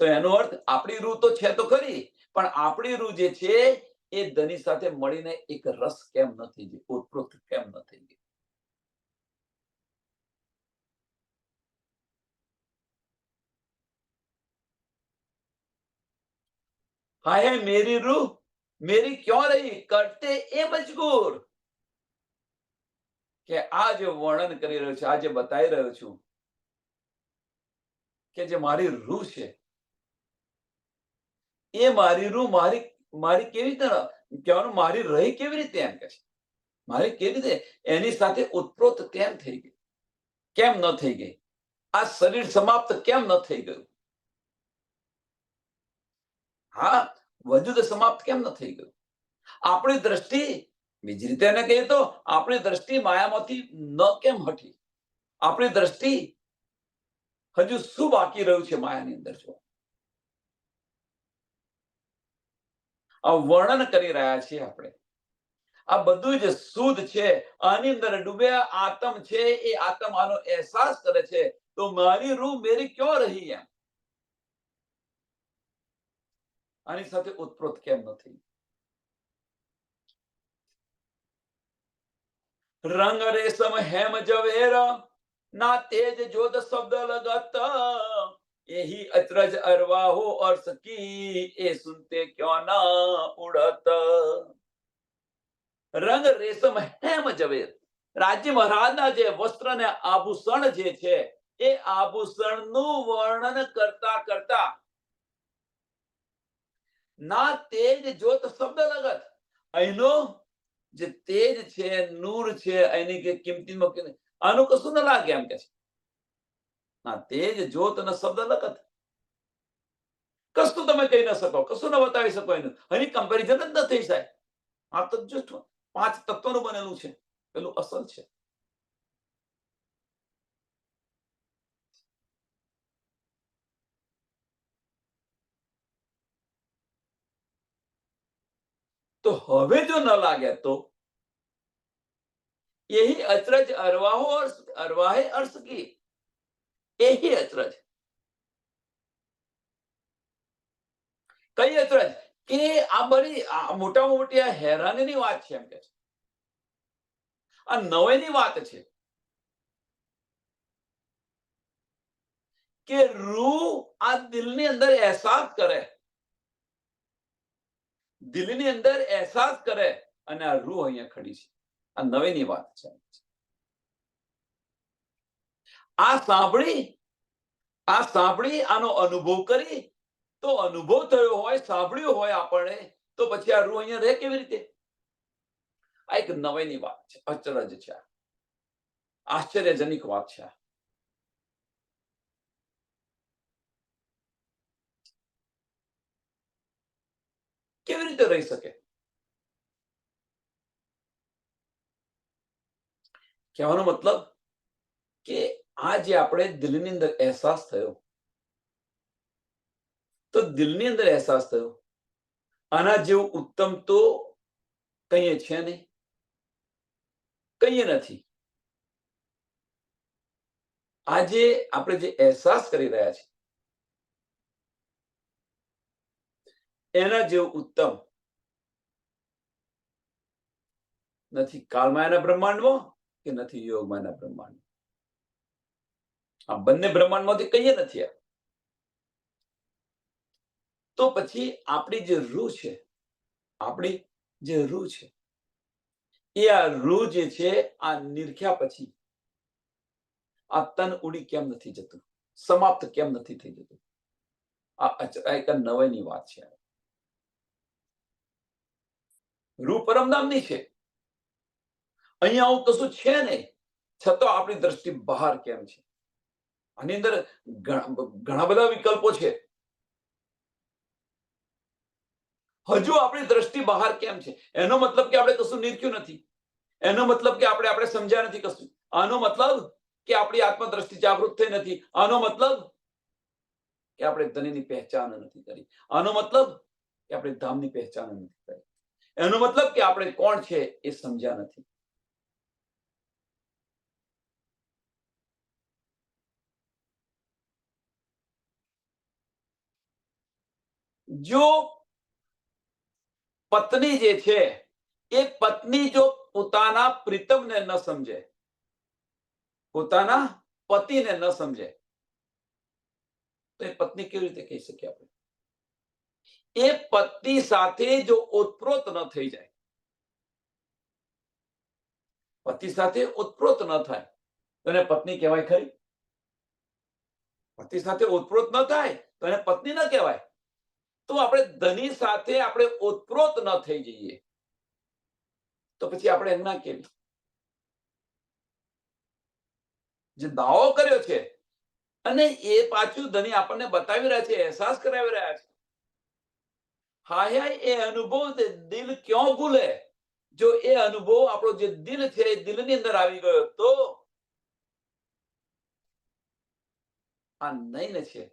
તો એનો અર્થ આપણી રૂહ તો છે તો ખરી, પણ આપણી રૂહ જે છે એ ધની સાથે મળીને એક રસ કેમ ન થઈ ગઈ? ઉત્પ્રોત કેમ ન થઈ ગઈ? हाय मेरी रूह मेरी क्यों रही करते એ મજબૂર કે આ જે વર્ણન કરી રહ્યો છે, આ જે બતાવી રહ્યો છું કે જે મારી રૂહ છે એ મારી રૂહ મારી મારી કેવી રીતે કહેવાનું મારી રહી કેવી રીતે એમ કે છે મારી કેવી રીતે એની સાથે ઉત્પ્રોત કેમ થઈ ગઈ? કેમ ન થઈ ગઈ? આ શરીર સમાપ્ત કેમ ન થઈ ગયું? હા, વજૂદ સમાપ્ત કેમ ન થઈ ગયું? આપણી દ્રષ્ટિ બીજી રીતે એને કહીએ તો આપણી દ્રષ્ટિ માયામાંથી ન કેમ હટી? આપણી દ્રષ્ટિ હજુ શું બાકી રહ્યું છે માયાની અંદર? જો આ વર્ણન કરી રહ્યા છીએ આપણે, આ બધું જ શુદ્ધ છે. આની અંદર ડૂબ્યા આત્મ છે, એ આત્મ આનો અહેસાસ કરે છે. તો મારી રૂહ મેરી ક્યાં રહી? એમ આની સાથે ઉત્પ્રોત કેમ નથી? રંગ રેશમ હેમ ઝવેર ના તેજ જોત શબ્દ લગત यही अचरज अरवाहो और सकी ए सुनते क्यों ना उड़त. રંગ રેશમ હેમ ઝવેર રાજ્ય મહારાજના જે વસ્ત્ર ને આભૂષણ જે છે એ આભૂષણનું વર્ણન કરતા કરતા ના તેજ જોત શબ્દ લગત અહીંનો જે તેજ છે, નૂર છે, એની કે કિંમતીમાં આનું કશું ન લાગે એમ કે છે. ના તેજ જોત ન શબ્દ લગત કશું તમે કહી ન શકો, કશું ન બતાવી શકો એનું. એની કમ્પેરિઝન જ ન થઈ જાય. આ તો જસ્ટ 5 તત્વોનું બનેલું છે, પેલું અસલ છે. તો હવે જો ન લાગે તો यही अचरज अरवाहो और अरवाहे अर्श की यही अचरज કઈ અચરજ કે આ બધી મોટામાં મોટી આ હેરાનીની વાત છે એમ કે છે. આ નવાઈની વાત છે કે રૂહ આ દિલની અંદર અહેસાસ કરે, દિલની અંદર અહેસાસ કરે અને આ રૂહ અહીંયા ખડી છે. આ નવાઈની વાત છે. આ સાંભળી આનો અનુભવ કરી તો અનુભવ થયો હોય, સાંભળ્યું હોય આપણે, તો પછી આ રૂહ અહીંયા રહે કેવી રીતે? આ એક નવાઈની વાત છે, અચરજ છે, આશ્ચર્યજનક વાત છે. કેવી રીતે રહી શકે? કહેવાનો મતલબ કે આ જે આપણે દિલની અંદર અહેસાસ થયો, તો દિલની અંદર અહેસાસ થયો આના જેવું ઉત્તમ તો કઈ છે નહીં, કઈ નથી. આજે આપણે જે અહેસાસ કરી રહ્યા છીએ એના જેવું ઉત્તમ નથી કાળમાયાના બ્રહ્માંડમાં કે નથી યોગમાયાના બ્રહ્માંડ. આ બંને બ્રહ્માંડમાંથી કઈ નથી. તો પછી આપણી જે રૂહ છે આપણી જે રૂહ છે એ આ રૂહ જે છે આ નિરખ્યા પછી આ તન ઉડી કેમ નથી જતું, સમાપ્ત કેમ નથી થઈ જતું? આ એક નવાઈની વાત છે. રૂહ પરમધામની છે, અહીંયા આવું કશું છે નહીં, છતાં આપણી દ્રષ્ટિ બહાર કેમ છે? આની અંદર ઘણા બધા વિકલ્પો છે. હજુ આપણી દ્રષ્ટિ બહાર કેમ છે? એનો મતલબ કે આપણે કશું નીરખ્યું નથી, એનો મતલબ કે આપણે સમજ્યા નથી કશું, આનો મતલબ કે આપણી આત્મદ્રષ્ટિ જાગૃત થઈ નથી, આનો મતલબ કે આપણે ધનની પહેચાન નથી કરી, આનો મતલબ કે આપણે ધામની પહેચાન નથી કરી, એનો મતલબ કે આપણે કોણ છે એ સમજ્યા નથી. જો પત્ની જે છે એ પત્ની જો પોતાના પ્રીતમને ન સમજે, પોતાના પતિને ન સમજે, તો એ પત્ની કેવી રીતે કહી શકીએ આપણે? એ પતિ સાથે જો ઓતપ્રોત ન થઈ જાય, પતિ સાથે ઓતપ્રોત ન થાય તો એને પત્ની કહેવાય ખરી? પતિ સાથે ઓતપ્રોત ન થાય તો એને પત્ની ન કહેવાય. તો આપણે ધની સાથે આપણે ઓતપ્રોત ન થઈ જઈએ તો પછી આપણે એમ ના કેવી? જે દાવો કર્યો છે અને એ પાછું ધની આપણને બતાવી રહ્યા છે, અહેસાસ કરાવી રહ્યા છે. હાય એ અનુભવ દિલ ક્યાં ભૂલે? જો એ અનુભવ આપણો જે દિલ છે એ દિલની અંદર આવી ગયો તો આ નયન છે,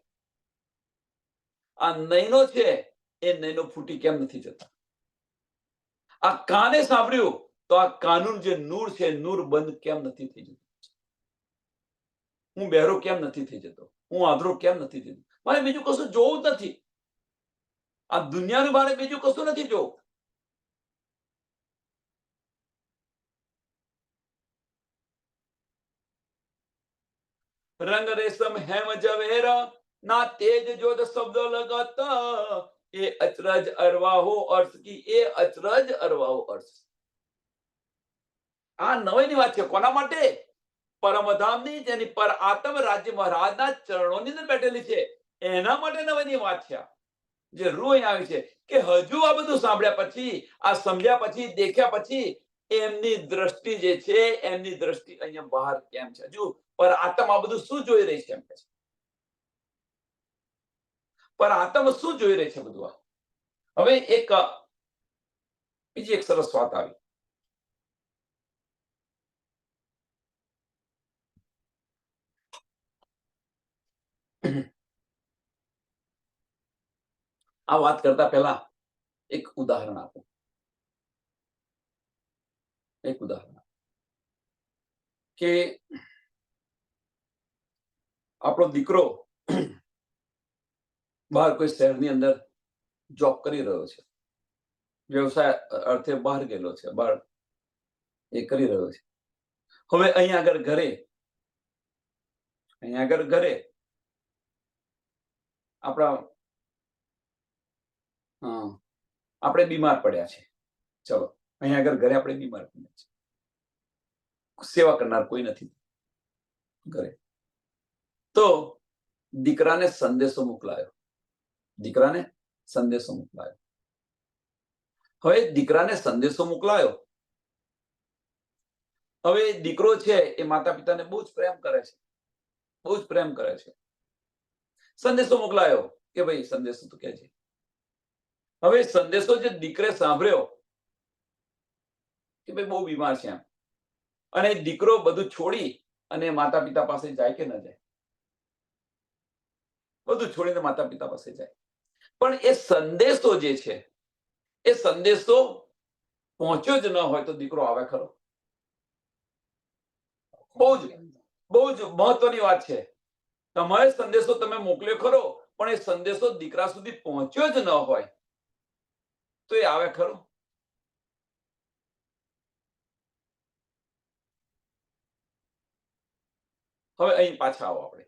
આ નયનો છે, એ નયનો ફૂટી કેમ નથી જતા? આ કાને સાંભળ્યું તો આ કાનૂન જે નૂર છે, નૂર બંધ કેમ નથી થઈ જતું? હું બહેરો કેમ નથી થઈ જતો? હું આંધળો કેમ નથી થઈ જતો? મારે બીજું કશું જોવું જ નથી, આ દુનિયાનું મારે બીજું કશું નથી જોવું. રંગ રેશમ હેમ ઝવેરા ના તેજ જોત શબ્દ લગાતા એ અચરજ અરવાહો અર્થ કી એ અચરજ અરવાહો અર્થ. આ નવાઈની વાત છે. કોના માટે? પરમધામની જેની પર આત્મ રાજ્ય મહારાજના ચરણોની અંદર બેઠેલી છે એના માટે નવાઈની વાત છે. જે રૂહ અહીં આવી છે કે હજુ આ બધું સાંભળ્યા પછી, આ સમજ્યા પછી, દેખ્યા પછી એમની દ્રષ્ટિ જે છે એમની દ્રષ્ટિ અહીંયા બહાર કેમ છે? હજુ પર આત્મ આ બધું શું જોઈ રહી છે એમ કે છે. પર આત્મ શું જોઈ રહી છે બધું? હવે બીજી એક સરસ વાત આવી. આ વાત કરતા પહેલા એક ઉદાહરણ આપું. એક ઉદાહરણ કે આપણો દીકરો બહાર કોઈ શહેરની અંદર જોબ કરી રહ્યો છે, વ્યવસાય અર્થે બહાર ગયેલો છે, બહાર એ કરી રહ્યો છે. હવે અહીંયા આગળ ઘરે આપણા આપણે બીમાર પડ્યા છે. ચલો, અહીંયા આગળ ઘરે આપણે બીમાર પડ્યા છે, સેવા કરનાર કોઈ નથી ઘરે. તો દીકરાને સંદેશો મોકલાયો. હવે દીકરાને સંદેશો મોકલાયો. હવે દીકરો છે એ માતા પિતાને બહુ જ પ્રેમ કરે છે, બહુ જ પ્રેમ કરે છે. સંદેશો મોકલાયો કે ભાઈ સંદેશો તો કે છે. હવે સંદેશો જે દીકરે સાંભળ્યો કે ભાઈ બહુ બીમાર છે એમ, અને દીકરો બધું છોડી અને માતા પિતા પાસે જાય કે ન જાય? બધું છોડીને માતા પિતા પાસે જાય. પણ એ સંદેશો જે છે એ સંદેશો પહોંચ્યો જ ન હોય તો દીકરો આવે ખરો? બહુ જ મહત્વની વાત છે. તમારે સંદેશો તમે મોકલ્યો ખરો, પણ એ સંદેશો દીકરા સુધી પહોંચ્યો જ ન હોય તો એ આવે ખરો? હવે અહીં પાછા આવો. આપણે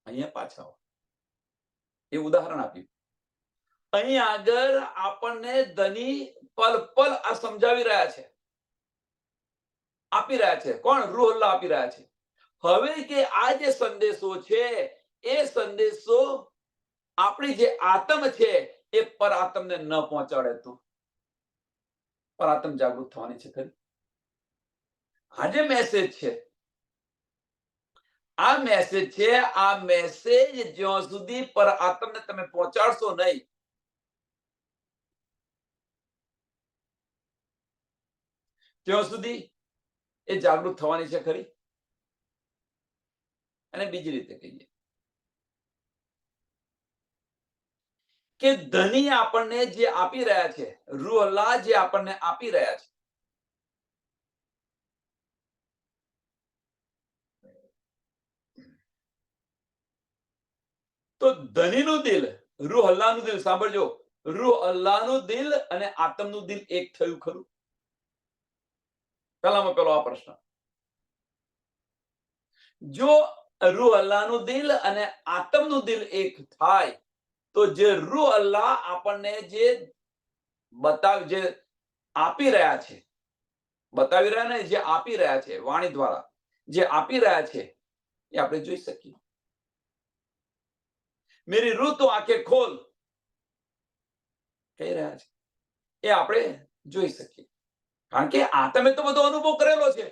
અહીંયા પાછા આવો. એ ઉદાહરણ આપ્યું અહીં આગળ આપણને ધની પલ પલ આ સમજાવી રહ્યા છે, આપી રહ્યા છે. કોણ? રૂહ અલ્લાહ આપી રહ્યા છે. હવે કે આ જે સંદેશો છે એ સંદેશો આપણી જે આત્મ છે એ પર આત્મને ન પહોંચાડે તો પર આત્મ જાગૃત થવાની છે ખરી. આ જે મેસેજ છે, આ મેસેજ છે, આ મેસેજ જ્યાં સુધી પર આત્મને તમે પહોંચાડશો નહીં, ત્યાં સુધી એ જાગૃત થવાની છે ખરી. અને બીજી રીતે કહીએ કે ધની આપણને જે આપી રહ્યા છે, રૂહ અલ્લાહ જે આપણને આપી રહ્યા છે, તો ધનીનું દિલ, રૂહ અલ્લાહનું દિલ, સાંભળજો, રૂહ અલ્લાહનું દિલ અને આત્મનું દિલ એક થયું ખરું? પહેલામાં પેલો આ પ્રશ્ન. જો રૂહ અલ્લાહનું દિલ અને આત્મનું દિલ એક થાય તો જે રૂહ અલ્લાહ આપણને જે જે આપી રહ્યા છે, બતાવી રહ્યા ને, જે આપી રહ્યા છે વાણી દ્વારા, જે આપી રહ્યા છે એ આપણે જોઈ શકીએ. મેરી રૂહ તો આંખે ખોલ કહી રહ્યા છે, એ આપણે જોઈ શકીએ. કારણ કે આત્મે તો બધો અનુભવ કરેલો છે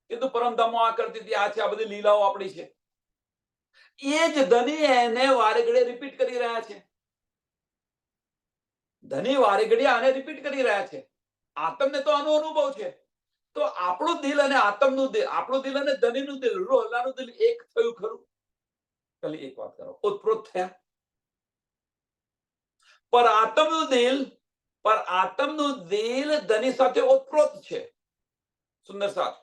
કે તું પરમધામમાં આ કરતી હતી, આ છે, આ બધી લીલાઓ આપણી છે. એ જ ધની એને વારે ઘડીએ રિપીટ કરી રહ્યા છે. ધની વારે ઘડીએ આને રિપીટ કરી રહ્યા છે. આત્મને તો આનો અનુભવ છે. તો આપણું દિલ અને આત્મનું દિલ, આપણું દિલ અને ધનીનું દિલ, રૂહ અલ્લાહનું દિલ એક થયું ખરું? ખાલી એક વાત કરો, ઓતપ્રોત થયા. પર આત્મનું દિલ ધની સાથે ઓતપ્રોત છે. સુંદર સાથ.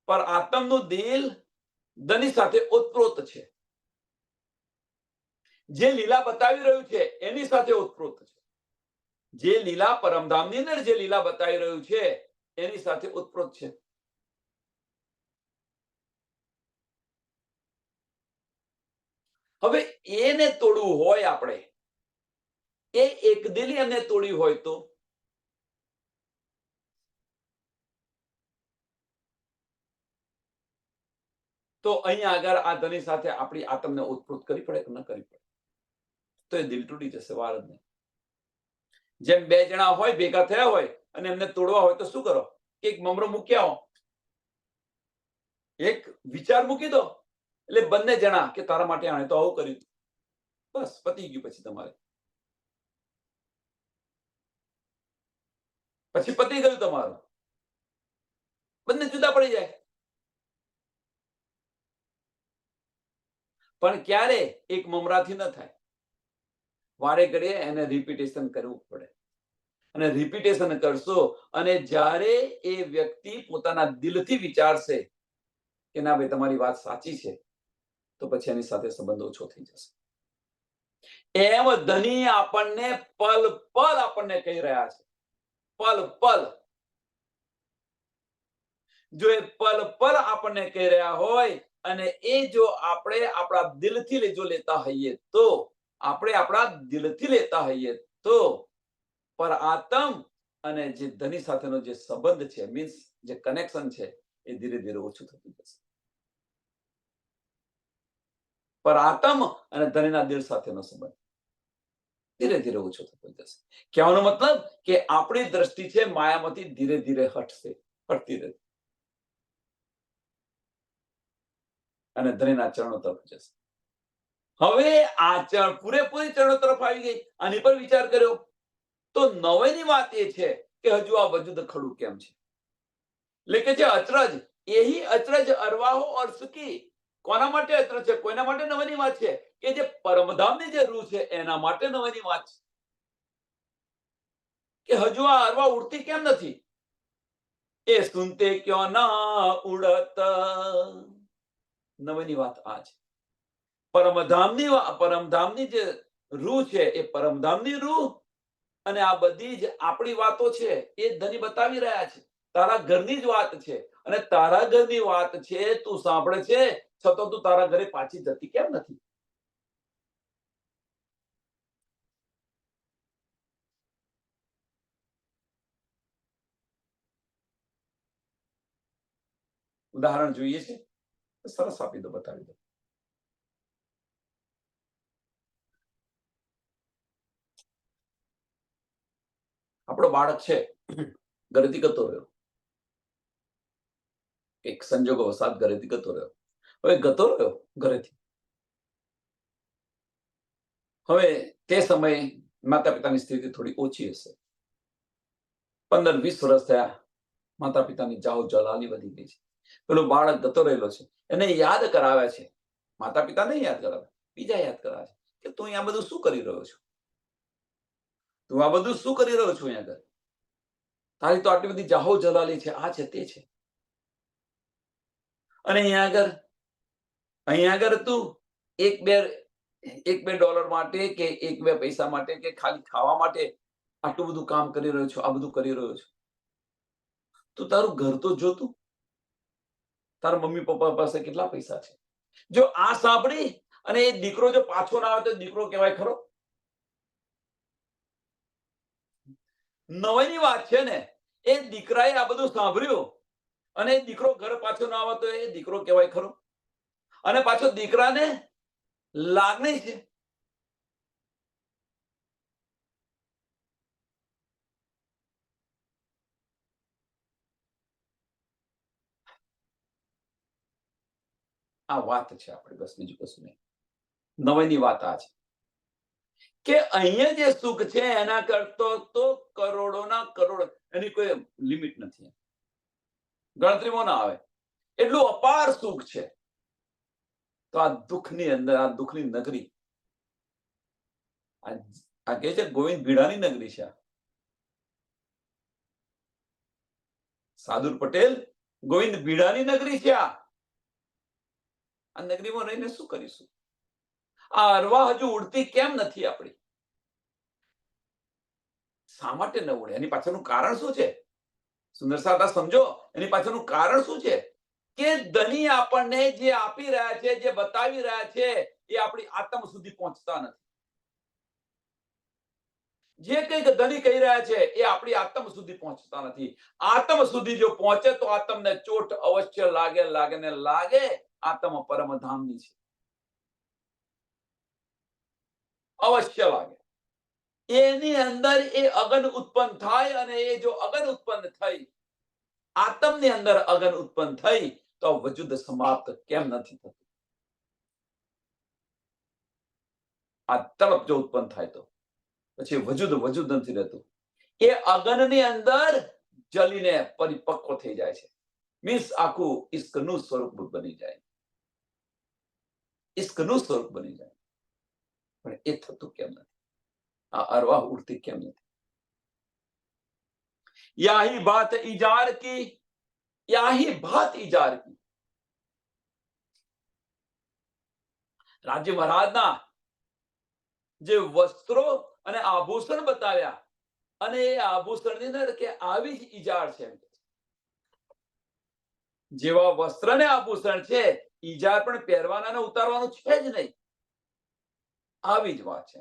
પર આત્મનું દિલ ધની સાથે ઓતપ્રોત છે. જે લીલા બતાવી રહ્યું છે એની સાથે ઓતપ્રોત છે. જે લીલા પરમધામની અંદર જે લીલા બતાવી રહ્યું છે એની સાથે ઓતપ્રોત છે. હવે એને તોડવું હોય, આપણે એ એક દિલી અને તોડી હોય તો અહીંયા આગળ આ ધની સાથે આપણી આત્મને ઓતપ્રોત કરવી પડે કે ન કરવી પડે? તો એ દિલ તૂટી જશે, વાર જ નહીં. જેમ બે જણા હોય, ભેગા થયા હોય અને એમને તોડવા હોય તો શું કરો? એક મમરો મૂક્યા હો, એક વિચાર મૂકી દો, એટલે બંને જણા કે તારા માટે આણે તો આવું કર્યું, બસ પતી ગયું. પછી પતી ગયું તમારું, બંને જુદા પડી જાય. પણ ક્યારે? એક મમરાથી ન થાય. વારે ઘડીએ એને રિપીટેશન કરવું પડે. અને રિપીટેશન કરશો અને જ્યારે એ વ્યક્તિ પોતાના દિલથી વિચારશે કે ના ભાઈ તમારી વાત સાચી છે, તો પછી એની સાથે સંબંધ ઓછો થઈ જશે. એમ ધની આપણને પલ પલ આપણને કહી રહ્યા છે, પલ પલ. જો એ પલ પલ આપણને કહી રહ્યા હોય અને એ જો આપણે આપણા દિલથી જો લેતા હોઈએ તો, આપણે આપણા દિલથી લેતા હોઈએ તો પર આત્મ અને જે ધની સાથેનો જે સંબંધ છે, મીન્સ જે કનેક્શન છે, એ ધીરે ધીરે ઓછું થતું જશે. પર આત્મ અને ધનીના દિલ સાથેનો સંબંધ ધીરે ધીરે ઓછો થતો જશે. કહેવાનો મતલબ કે આપણી દ્રષ્ટિ છે માયામાંથી ધીરે ધીરે હટશે, હટતી રહેશે અને ધનીના ચરણો તરફ જશે. હવે આ પૂરેપૂરી ચરણો તરફ આવી ગઈ. આની પર વિચાર કર્યો તો નવાઈની વાત એ છે કે હજુ આ વજૂદ ખડું કેમ છે? એટલે કે જે અચરજ, એહી અચરજ અરવાહો ઓર સુકી. કોના માટે અચરજ છે? કોઈના માટે નવાની વાત છે કે જે પરમધામની જે રૂહ છે એના માટે નવાની વાત છે કે હજુ આ અરવા ઉડતી કેમ નથી? એ સુનતે ક્યો ના ઉડત. નવાની વાત આ છે. પરમધામની જે રૂહ છે એ પરમધામની રૂહ અને આ બધી જ આપણી વાતો છે એ ધની બતાવી રહ્યા છે. તારા ઘરની જ વાત છે અને તારા ઘરની વાત છે, તું સાંભળે છે છતાં તું તારા ઘરે પાછી જતી કેમ નથી? ઉદાહરણ જોઈએ છે, સરસ આપી દો, બતાવી દો. આપણો બાળક છે, ઘરેથી ગતો રહ્યો, એક સંજોગો વસાત ઘરેથી ગતો રહ્યો. હવે ગતો રહ્યો ઘરેથી, હવે તે સમયે માતા પિતાની સ્થિતિ થોડી ઓછી હશે. 15-20 વર્ષ થયા, માતા પિતાની જાઓ જલાલી વધી ગઈ છે. પેલો બાળક ગતો રહેલો છે, એને યાદ કરાવે છે. માતા પિતા નહીં યાદ કરાવે, બીજા યાદ કરાવે છે કે તું અહીંયા બધું શું કરી રહ્યો છો, તું આ બધું શું કરી રહ્યો છો અહીંયા આગળ, તારી તો આટલી બધી જાહો જલાલી છે, આ છે તે છે, અને અહીંયા આગળ તું એક બે ડોલર માટે કે એક બે પૈસા માટે કે ખાલી ખાવા માટે આટલું બધું કામ કરી રહ્યો છો, આ બધું કરી રહ્યો છો. તું તારું ઘર તો જોતું, તારા મમ્મી પપ્પા પાસે કેટલા પૈસા છે. જો આ સાંભળી અને એ દીકરો જો પાછો ના આવે તો દીકરો કહેવાય ખરો? નવાઈની વાત છે ને, એ દીકરાએ આ બધું સાંભળ્યું અને એ દીકરો ઘર પાછો ના આવે તો એ દીકરો કહેવાય ખરો? અને પાછો દીકરાને લાગણી છે. આ વાત છે આપણે, બસ બીજું કશું નહીં. નવાઈની વાત આ છે કે અહીંયા જે સુખ છે એના કરતો તો કરોડોના કરોડ, એની કોઈ લિમિટ નથી, ગણતરીમાં ના આવે એટલું અપાર સુખ છે. તો આ દુઃખની અંદર, આ દુઃખની નગરી, આ કે છે ગોવિંદ ભીડાની નગરી છે. સાદુર પટેલ ગોવિંદ ભીડાની નગરી છે. આ નગરીમાં રહીને શું કરીશું? આ અરવા હજુ ઉડતી કેમ નથી આપણી? શા માટે ન ઉડે? એની પાછળનું કારણ શું છે? સુંદર સાદા સમજો, એની પાછળનું કારણ શું છે? કે ધની આપણને જે આપી રહ્યા છે, જે બતાવી રહ્યા છે, એ આપણી આત્મ સુધી પહોંચતા નથી. જે કંઈક ધની કહી રહ્યા છે એ આપણી આત્મ સુધી પહોંચતા નથી. આત્મ સુધી જો પહોંચે તો આત્મને ચોટ અવશ્ય લાગે, લાગે ને લાગે. આત્મ પરમધામની છે, અવશ્ય લાગે. એની અંદર એ અગન ઉત્પન્ન થાય, અને એ જો અગન ઉત્પન્ન થઈ, આત્મની અંદર અગન ઉત્પન્ન થઈ, તો વજુદ સમાપ્ત કેમ નથી થતું? આ તડપ જો ઉત્પન્ન થાય તો પછી વજુદ નથી રહેતું. એ અગનની અંદર જલીને પરિપક્વ થઈ જાય છે. મીન્સ આખું ઈશ્કનું સ્વરૂપ બની જાય, ઈશ્કનું સ્વરૂપ બની જાય. પણ એ થતું કેમ નથી? આ અરવાહ ઉડતી કેમ નથી? યાહી બાત ઇજાર કી, યાહી બાત ઇજાર કી. રાજ્ય મહારાજના જે વસ્ત્રો અને આભૂષણ બતાવ્યા, અને એ આભૂષણની અંદર કે આવી જ ઈજાર છે. જેવા વસ્ત્ર ને આભૂષણ છે, ઈજાર પણ પહેરવાના અને ઉતારવાનું છે જ નહીં. આવી જ વાત છે.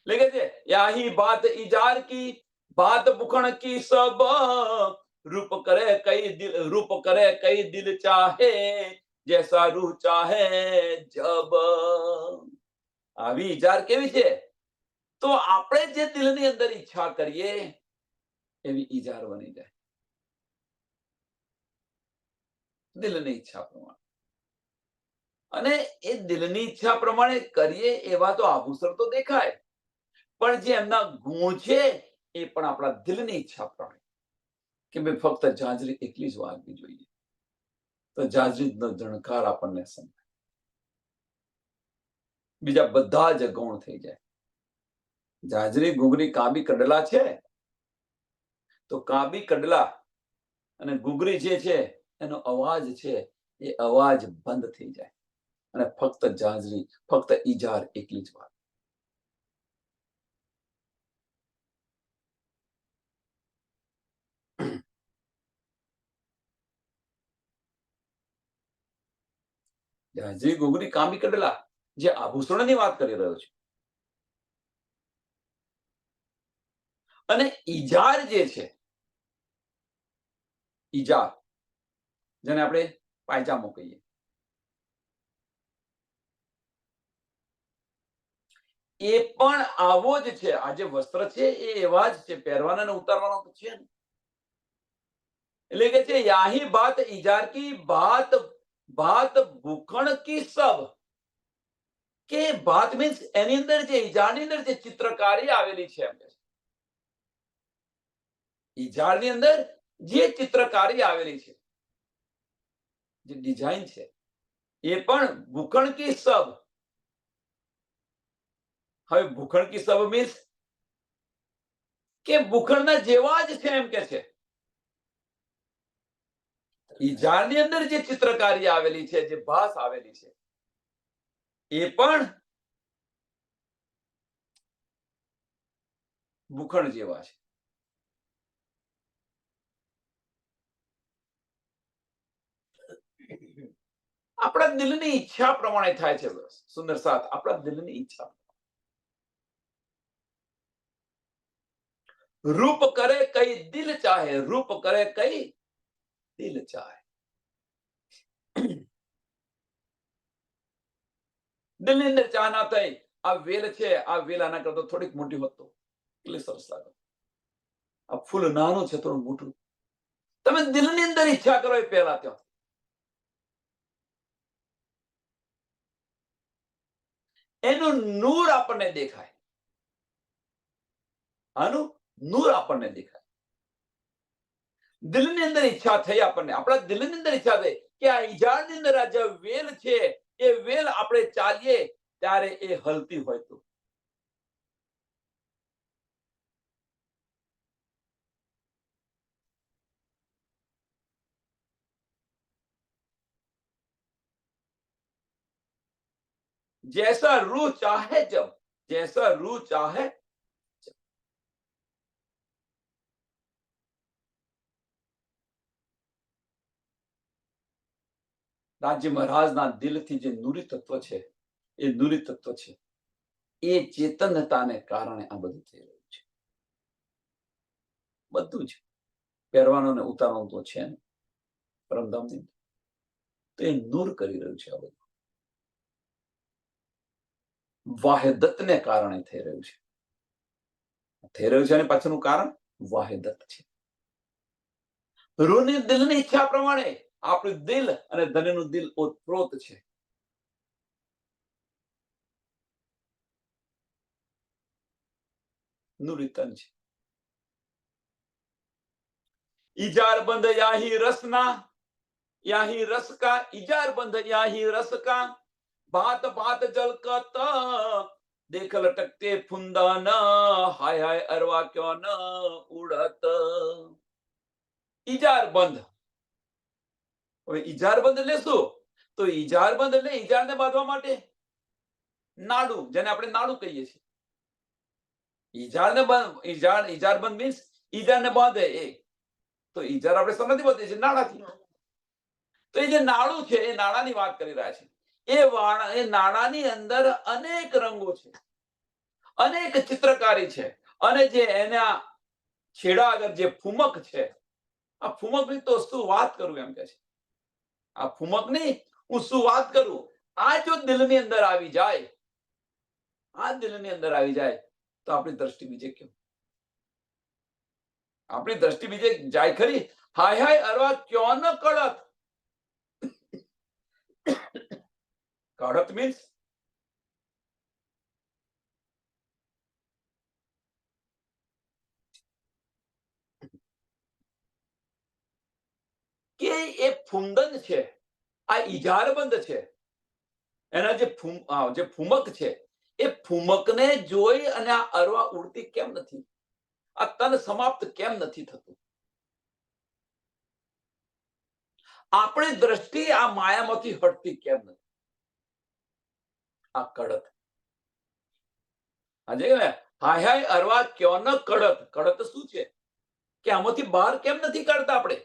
એટલે કે યાહી બાત ઈજાર કી, बात बुखण की सब, रूप करे कई दिल चाहे, जैसा रूह चाहे जब. આવી ઈજાર કેવી છે? તો આપણે જે દિલની અંદર ઈચ્છા કરીએ એવી ઈજાર બની જાય, દિલની ઈચ્છા પ્રમાણે. અને એ દિલની ઈચ્છા પ્રમાણે કરીએ એવા તો આભૂષણ તો દેખાય, પણ જે એમના ગુણ છે એ પણ આપણા દિલની ઈચ્છા પ્રમાણે, કે ભાઈ ફક્ત જાજરી એટલી જ વાગવી જોઈએ, તો જાજરીનો જણકાર આપણને સંભળાય, બીજા બધા જ ગૌણ થઈ જાય. જાજરી ઘૂઘરી કાબી કડલા છે, તો કાબી કડલા અને ઘૂઘરી જે છે એનો અવાજ છે એ અવાજ બંધ થઈ જાય, અને ફક્ત જાજરી, ફક્ત ઈજાર એટલી જ વાત. જાજરી ઘૂઘરી કાબી કડલા, જે આભૂષણની વાત કરી રહ્યો છે. અને ઈજાર જે છે, ઈજાર જેને આપણે પાયજામો કહીએ. એ પણ આવો જ છે. આ જે વસ્ત્ર છે એ એવા જ છે, પહેરવાના ને ઉતારવાના તો છે ને. એટલે કે છે યાહી બાત ઇજાર કી બાત બાત ભૂખણ કી સબ, કે બાત મીન્સ એની અંદર જે ઇજારની અંદર જે ચિત્રકારી આવેલી છે એમ કે છે. ઇજારની અંદર જે ચિત્રકારી આવેલી છે, જે ડિઝાઇન છે, એ પણ ભૂખણ કી સબ. હવે ભૂખણ કી સબ મીન્સ કે ભૂખણના જેવા જ છે એમ કે છે. ઇજારની અંદર જે ચિત્રકારી આવેલી છે, જે ભાસ આવેલી છે, એ પણ ભૂખણ જેવા છે. આપણા દિલની ઈચ્છા પ્રમાણે થાય છે. સુંદર સાથ, આપણા દિલની ઈચ્છા. રૂપ કરે કઈ દિલ ચાહે, રૂપ કરે કઈ દિલ ચાહે. દિલની અંદર ચાહના થઈ. આ વેલ છે, આ વેલ આના કરતા થોડીક મોટી હોત તો કેટલી સરસ લાગે. આ ફૂલ નાનું છે, થોડું મોટું. તમે દિલની અંદર ઈચ્છા કરો એ પહેલા ત્યાં એનું નૂર આપણને દેખાય. આનું નૂર આપણને દેખાય. દિલની અંદર ઈચ્છા થઈ, આપણને આપણા દિલની અંદર ઈચ્છા થઈ કે આ ઈજાડની અંદર આ જે વેલ છે એ વેલ આપણે ચાલીએ ત્યારે એ હલતી હોય તો. जैसा रूह चाहे जब, जैसा रूह चाहे. રાજ્ય મહારાજના દિલથી જે નૂરી તત્વ છે, એ નૂરી તત્વ છે, એ ચેતનતાને કારણે આ બધું થઈ રહ્યું છે. બધું જ પહેરવાનું ને ઉતારવાનું તો છે ને પરમધામની, તો એ નૂર કરી રહ્યું છે. આ બધું વાહેદતને કારણે થઈ રહ્યું છે. થઈ રહ્યું છે અને પાછળનું કારણ વાહેદત છે. રૂહની દિલની ઈચ્છા પ્રમાણે આપણું દિલ અને ધનનું દિલ ઓતપ્રોત છે. નૂરી તન છે. इजार बंध याही रसना, याही रस का इजार बंध याही रस का, भात भात जलकत देख लटकते फुंदा न, हाय हाय अरवा क्यों न उड़त. ઇજાર બંધ. હવે ઇજાર બંધ એટલે શું? તો ઇજાર બંધ એટલે ઇજારને બાંધવા માટે નાડું, જેને આપણે નાડું કહીએ છીએ. ઇજાર બંધ મીન્સ ઇજારને બાંધે એ. તો ઇજાર આપણે સમજતી બાંધીએ છીએ નાડાથી. તો એ જે નાડું છે એ નાડાની વાત કરી રહ્યા છે. એ નાડાની અંદર અનેક રંગો છે, અનેક ચિત્રકારી છે, અને જે એના છેડા આગળ જે ફૂમક છે, આ ફૂમકની તો શું વાત કરું એમ કે છે. આ ફૂમકની હું શું વાત કરું. આ જો દિલની અંદર આવી જાય, આ દિલની અંદર આવી જાય તો આપણી દ્રષ્ટિ બીજે કેમ? આપણી દ્રષ્ટિ બીજે જાય ખરી. હાય હાય અરવા ક્યો ન કડત. કડત મીન્સ કે એ ફુંદન છે, આ ઇજારબંધ છે, એના જે ફૂમક છે એ ફૂમકને જોઈ અને આ અરવા ઉડતી કેમ નથી? આ તન સમાપ્ત કેમ નથી થતું? આપણી દ્રષ્ટિ આ માયામાંથી હટતી કેમ નથી? આ કડત. આજે હાય હાય અરવા ક્યો ન કડત. કડત શું છે? કે આમાંથી બહાર કેમ નથી કાઢતા આપણે?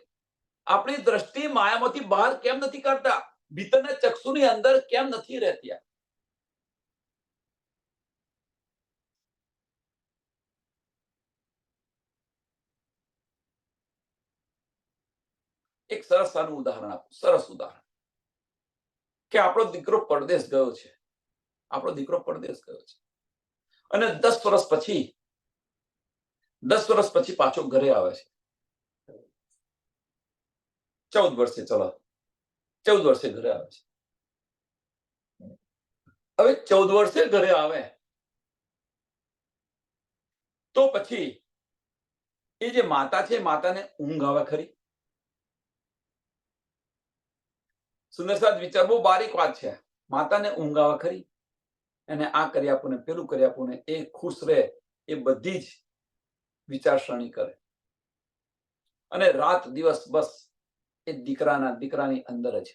આપણી દ્રષ્ટિ માયામાંથી બહાર કેમ નથી કાઢતા? ભીતરના ચક્ષુની અંદર કેમ નથી રહેતી? એક સરસ આનું ઉદાહરણ આપું, સરસ ઉદાહરણ. કે આપણો દીકરો પરદેશ ગયો છે, આપણો દીકરો પરદેશ ગયો છે, અને 10 વર્ષ પછી પાછો ઘરે આવે છે. 14 વર્ષે, ચલો 14 વર્ષે ઘરે આવે છે. હવે 14 વર્ષે ઘરે આવે તો પછી એ જે માતા છે, માતાને ઊંઘ આવે ખરી? સુંદર વિચાર, બહુ બારીક વાત છે. માતાને ઊંઘ આવે ખરી? એને આ કરી આપું ને પેલું કરી આપું ને એ ખુશ રહે, એ બધી જ વિચારસરણી કરે, અને રાત દિવસ બસ એ દીકરાની અંદર જ.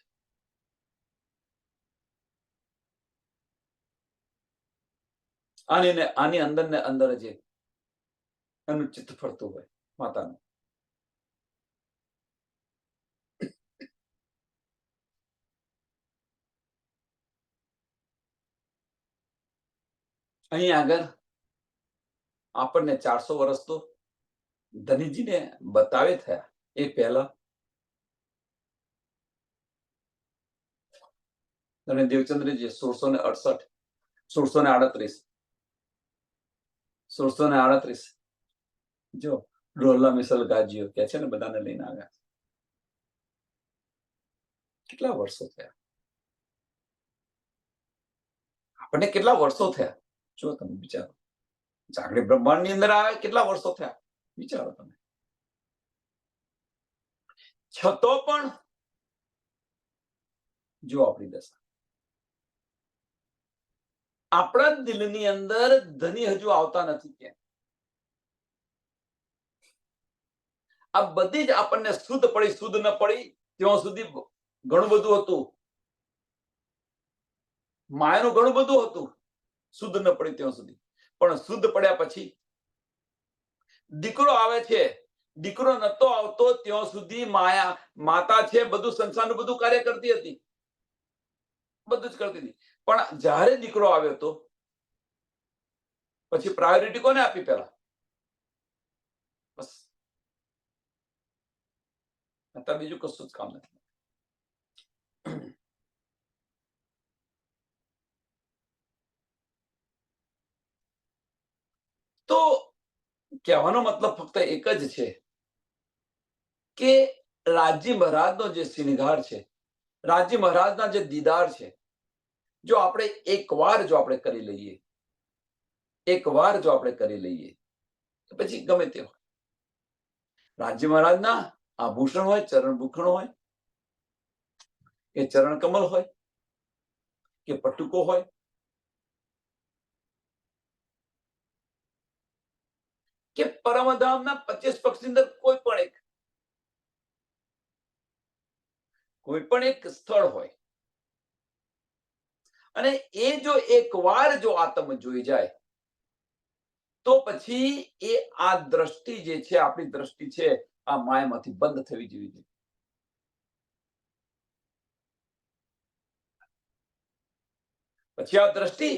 આની અંદર ને અંદર જ એનું ચિત્ત ફરતું હોય માતાનું. અહીં આગળ આપણને 400 વર્ષ તો ધનીજીને બતાવે થયા. એ પહેલા અને દેવચંદ્રજી 1668, 1638 જો ઢોલા મિસલ ગાજીઓ કે છે ને, બધાને લઈને આવ્યા. કેટલા વર્ષો થયા? આપણને કેટલા વર્ષો થયા? જો તમે વિચારો, જાગૃત બ્રહ્માંડની અંદર આવે કેટલા વર્ષો થયા? વિચારો તમે. છતો પણ જો આપણી દશા, આપણા દિલની અંદર ધની હજુ આવતા નથી. કેમ? આ બધી જ આપણને શુદ્ધ પડી, શુદ્ધ ન પડી ત્યાં સુધી ઘણું બધું હતું, માયાનું ઘણું બધું હતું, શુદ્ધ ન પડી ત્યાં સુધી. પણ શુદ્ધ પડ્યા પછી દીકરો આવે છે. દીકરો નતો આવતો ત્યાં સુધી માતા છે બધું સંસારનું બધું કાર્ય કરતી હતી, બધું જ કરતી હતી. પણ જ્યારે દીકરો આવ્યો તો પછી પ્રાયોરિટી કોને આપી? પેલા બસ. અત્યારે બીજું કશું જ કામ નથી. તો કહેવાનો મતલબ ફક્ત એક જ છે કે રાજી મહારાજનો જે શ્રૃંગાર છે, રાજી મહારાજના જે દીદાર છે, જો આપણે એકવાર કરી લઈએ, તો પછી ગમે તે હોય. રાજી મહારાજના આભૂષણ હોય, ચરણ ભૂષણ હોય, કે ચરણ કમલ હોય, કે પટુકો હોય, કે પરમધામના 25 પક્ષની અંદર કોઈ પણ એક સ્થળ હોય, અને એ જો એકવાર જો આત્મ જોઈ જાય તો પછી એ આ દ્રષ્ટિ જે છે, આપણી દ્રષ્ટિ છે, આ માયામાંથી બંધ થવી જોઈએ. પછી આ દ્રષ્ટિ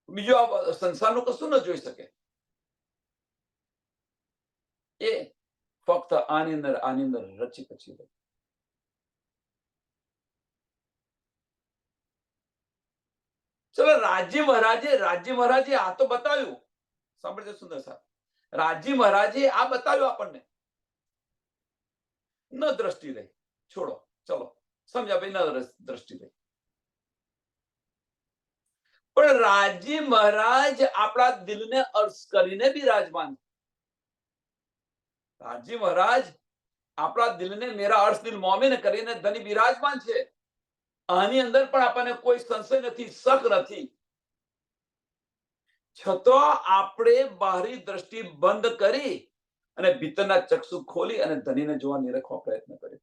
બીજું આ સંસારનું કશું ન જોઈ શકે. એ ફક્ત આની અંદર રચી પછી. ચલો, રાજ્ય મહારાજે આ તો બતાવ્યું. સાંભળજો સુંદર સાહેબ, રાજ્ય મહારાજે આ બતાવ્યું આપણને. ન દ્રષ્ટિ રહી, છોડો, ચલો સમજ્યા ભાઈ, ન દ્રષ્ટિ રહી. પણ રાજ્ય મહારાજ આપણા દિલને અર્શ કરીને બિરાજમાન. રાજ્ય મહારાજ આપણા દિલને મેરા અર્શ દિલ મોમિન કરીને ધની બિરાજમાન છે. આની અંદર પણ આપણને કોઈ સંશય નથી, શક નથી. છતાં આપણે બાહરી દ્રષ્ટિ બંધ કરી અને ભીતરના ચક્ષુ ખોલી અને ધનીને જોવા નિરખવા પ્રયત્ન કર્યો.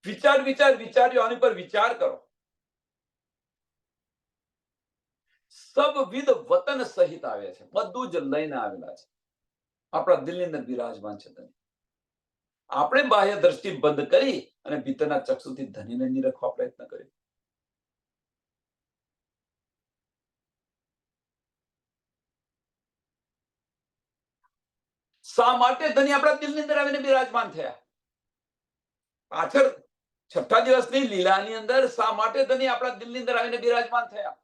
વિચાર્યો, આની પર વિચાર કરો. સબવિધ વતન સહિત આવ્યા છે, બધું જ લઈને આવેલા છે, આપણા દિલની અંદર બિરાજમાન છે. આપણે બાહ્ય દ્રષ્ટિ બંધ કરી અને ભીતરના ચક્ષુથી ધનીને નિરખવા પ્રયત્ન કર્યો. શા માટે ધણી આપણા દિલની અંદર આવીને બિરાજમાન થયા? પાછળ છઠ્ઠા દિવસની લીલાની અંદર શા માટે ધણી આપણા દિલની અંદર આવીને બિરાજમાન થયા?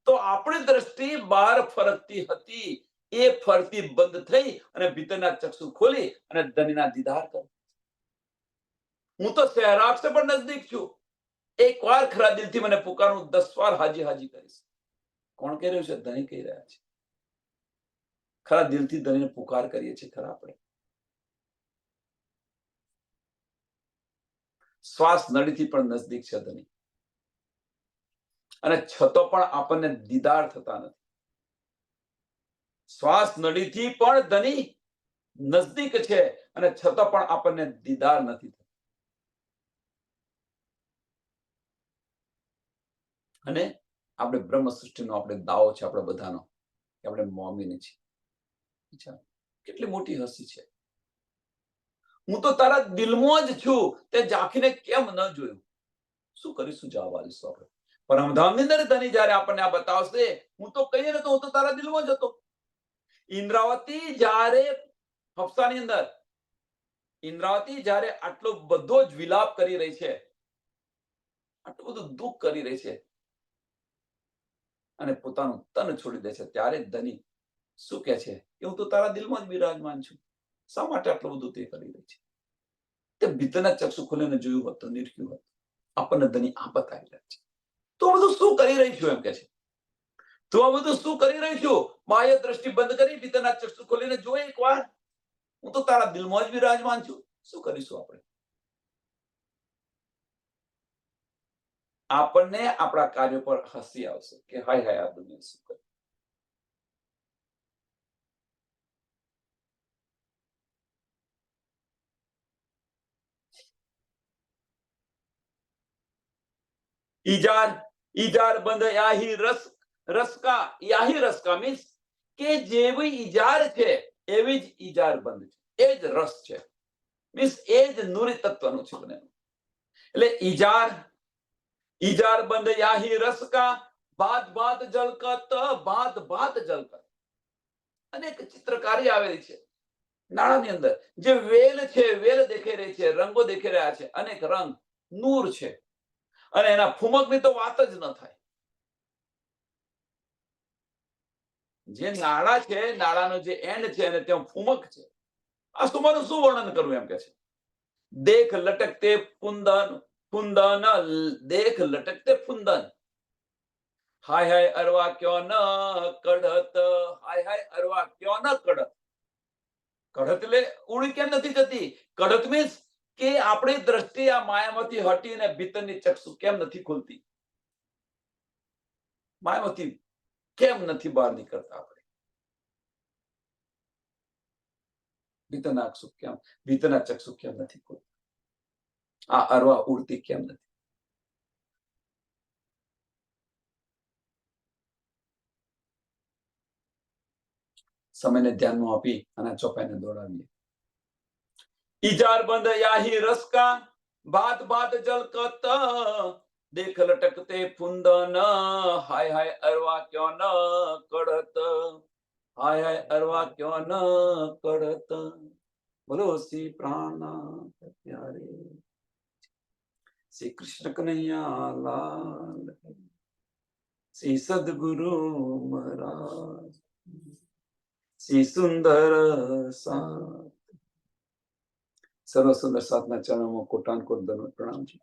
તો આપણી દ્રષ્ટિ બહાર ફરકતી હતી, એ ફરતી બંધ થઈ અને ભીતરના ચક્ષુ ખોલી અને ધણીના દીદાર કર્યા. હું તો સહેરાબ સે પણ નજદીક છું. એક વાર ખરા દિલથી મને પુકારું, 10 વાર હાજી હાજી કરીશ. કોણ કહી રહ્યું છે? ધણી કહી રહ્યા છે. ખરા દિલથી ધણીને પુકાર કરીએ છીએ ખરા આપણે? શ્વાસ નળીથી પણ નજદીક છે ધણી, અને છતો પણ આપણને દીદાર થતા નથી. શ્વાસ નળીથી પણ ધણી નજદીક છે અને છતાં પણ આપણને દીદાર નથી થતો. અને આપણે બ્રહ્મ સૃષ્ટિનો આપણે દાવો છે આપણે બધાનો કે આપણે મોમીન છીએ. કેટલી મોટી હસી છે. હું તો તારા દિલમાં જ છું, તે ઝાંખીને કેમ ન જોયું? શું કરીશું? જવાબ આલીશું આપણે. પરમધામની અંદર ધણી જ્યારે આપણને આ બતાવશે, હું તો કહીએ ને તો હું તો તારા દિલમાં જ હતો. ઇન્દ્રાવતી જ્યારે હફસાની અંદર ઇન્દ્રાવતી જ્યારે આટલો બધો જ વિલાપ કરી રહી છે, આટલું બધું દુઃખ કરી રહી છે અને પોતાનું તન છોડી દે છે, ત્યારે ધની શું કહે છે કે હું તો તારા દિલમાં જ બિરાજમાન છું. શા માટે આટલું બધું તે કરી રહી છે? તે ભીતરના ચક્ષુ ખોલીને જોયું હોત તો નિરખ્યું હોત. આપણને ધની આફત આવી રહી છે. તો બધું શું કરી રહી છું? એમ કે છે. તો આ બધું શું કરી રહી છું? બાહ્ય દ્રષ્ટિ બંધ કરી ભીતરના ચક્ષુ ખોલીને જો એકવાર. હું તો તારા દિલમાં જ બિરાજમાન છું. શું કરીશું આપણે? આપણને આપણા કાર્યો પર હસી આવશે કે હાય હાય, આ દુનિયા શું કરે. ઈજાર ઈજાર બંધ યાહી રસકા મીન્સ કે જેવી ઈજાર છે એવી જ ઈજાર બંધ છે. એ જ રસ છે, મીન્સ એ જ નૂરી તત્વનું છે બનેલું. એટલે ઈજાર બંધ યાહી રસકા, ભાત ભાત જલકત, ભાત ભાત જલકત. અનેક ચિત્રકારી આવેલી છે નાણાની અંદર. જે વેલ છે, વેલ દેખાઈ રહી છે, રંગો દેખાઈ રહ્યા છે, અનેક રંગ નૂર છે. અને એના ફુમકની તો વાત જ ન થાય. જે નાળા છે, નાળાનો જે એન્ડ છે અને ત્યાં ફુમક છે. આ સુમાનું શું વર્ણન કરવું? એમ કે છે. દેખ લટકતે ફુંદન, ફુંદન દેખ લટકતે ફુંદન, હાય હાય અરવા ક્યો ન કડત, હાય હાય અરવા ક્યો ન કડત. કડત એટલે ઉડી કેમ નથી જતી? કડત મીન્સ કે આપણી દ્રષ્ટિ આ માયામાંથી હટીને ભીતરની ચક્ષુ કેમ નથી ખુલતી? માયામાંથી કેમ નથી બહાર નીકળતા આપણે? ભીતરના ચક્ષુ કેમ નથી ખુલતા? આ અરવા ઉડતી કેમ નથી? સમયને ધ્યાનમાં આપી અને ચોપાઈને દોડાવીએ. ઈજાર બંધ યાહી રસકા, ભાત ભાત જલકત, દેખ લટકતે ફુંદન, હાય હાય અરવા ક્યો ન કડત, હાય હાય અરવા ક્યો ન કડત. બોલો શ્રી પ્રાણનાથ પ્યારે શ્રી કૃષ્ણ કનૈયા લાલ, શ્રી સદગુરુ મહારાજ, શ્રી સુંદર સાથ. સર્વ સુંદર સાધના ચરણોમાં કોટાન કોટ પ્રણામ છે.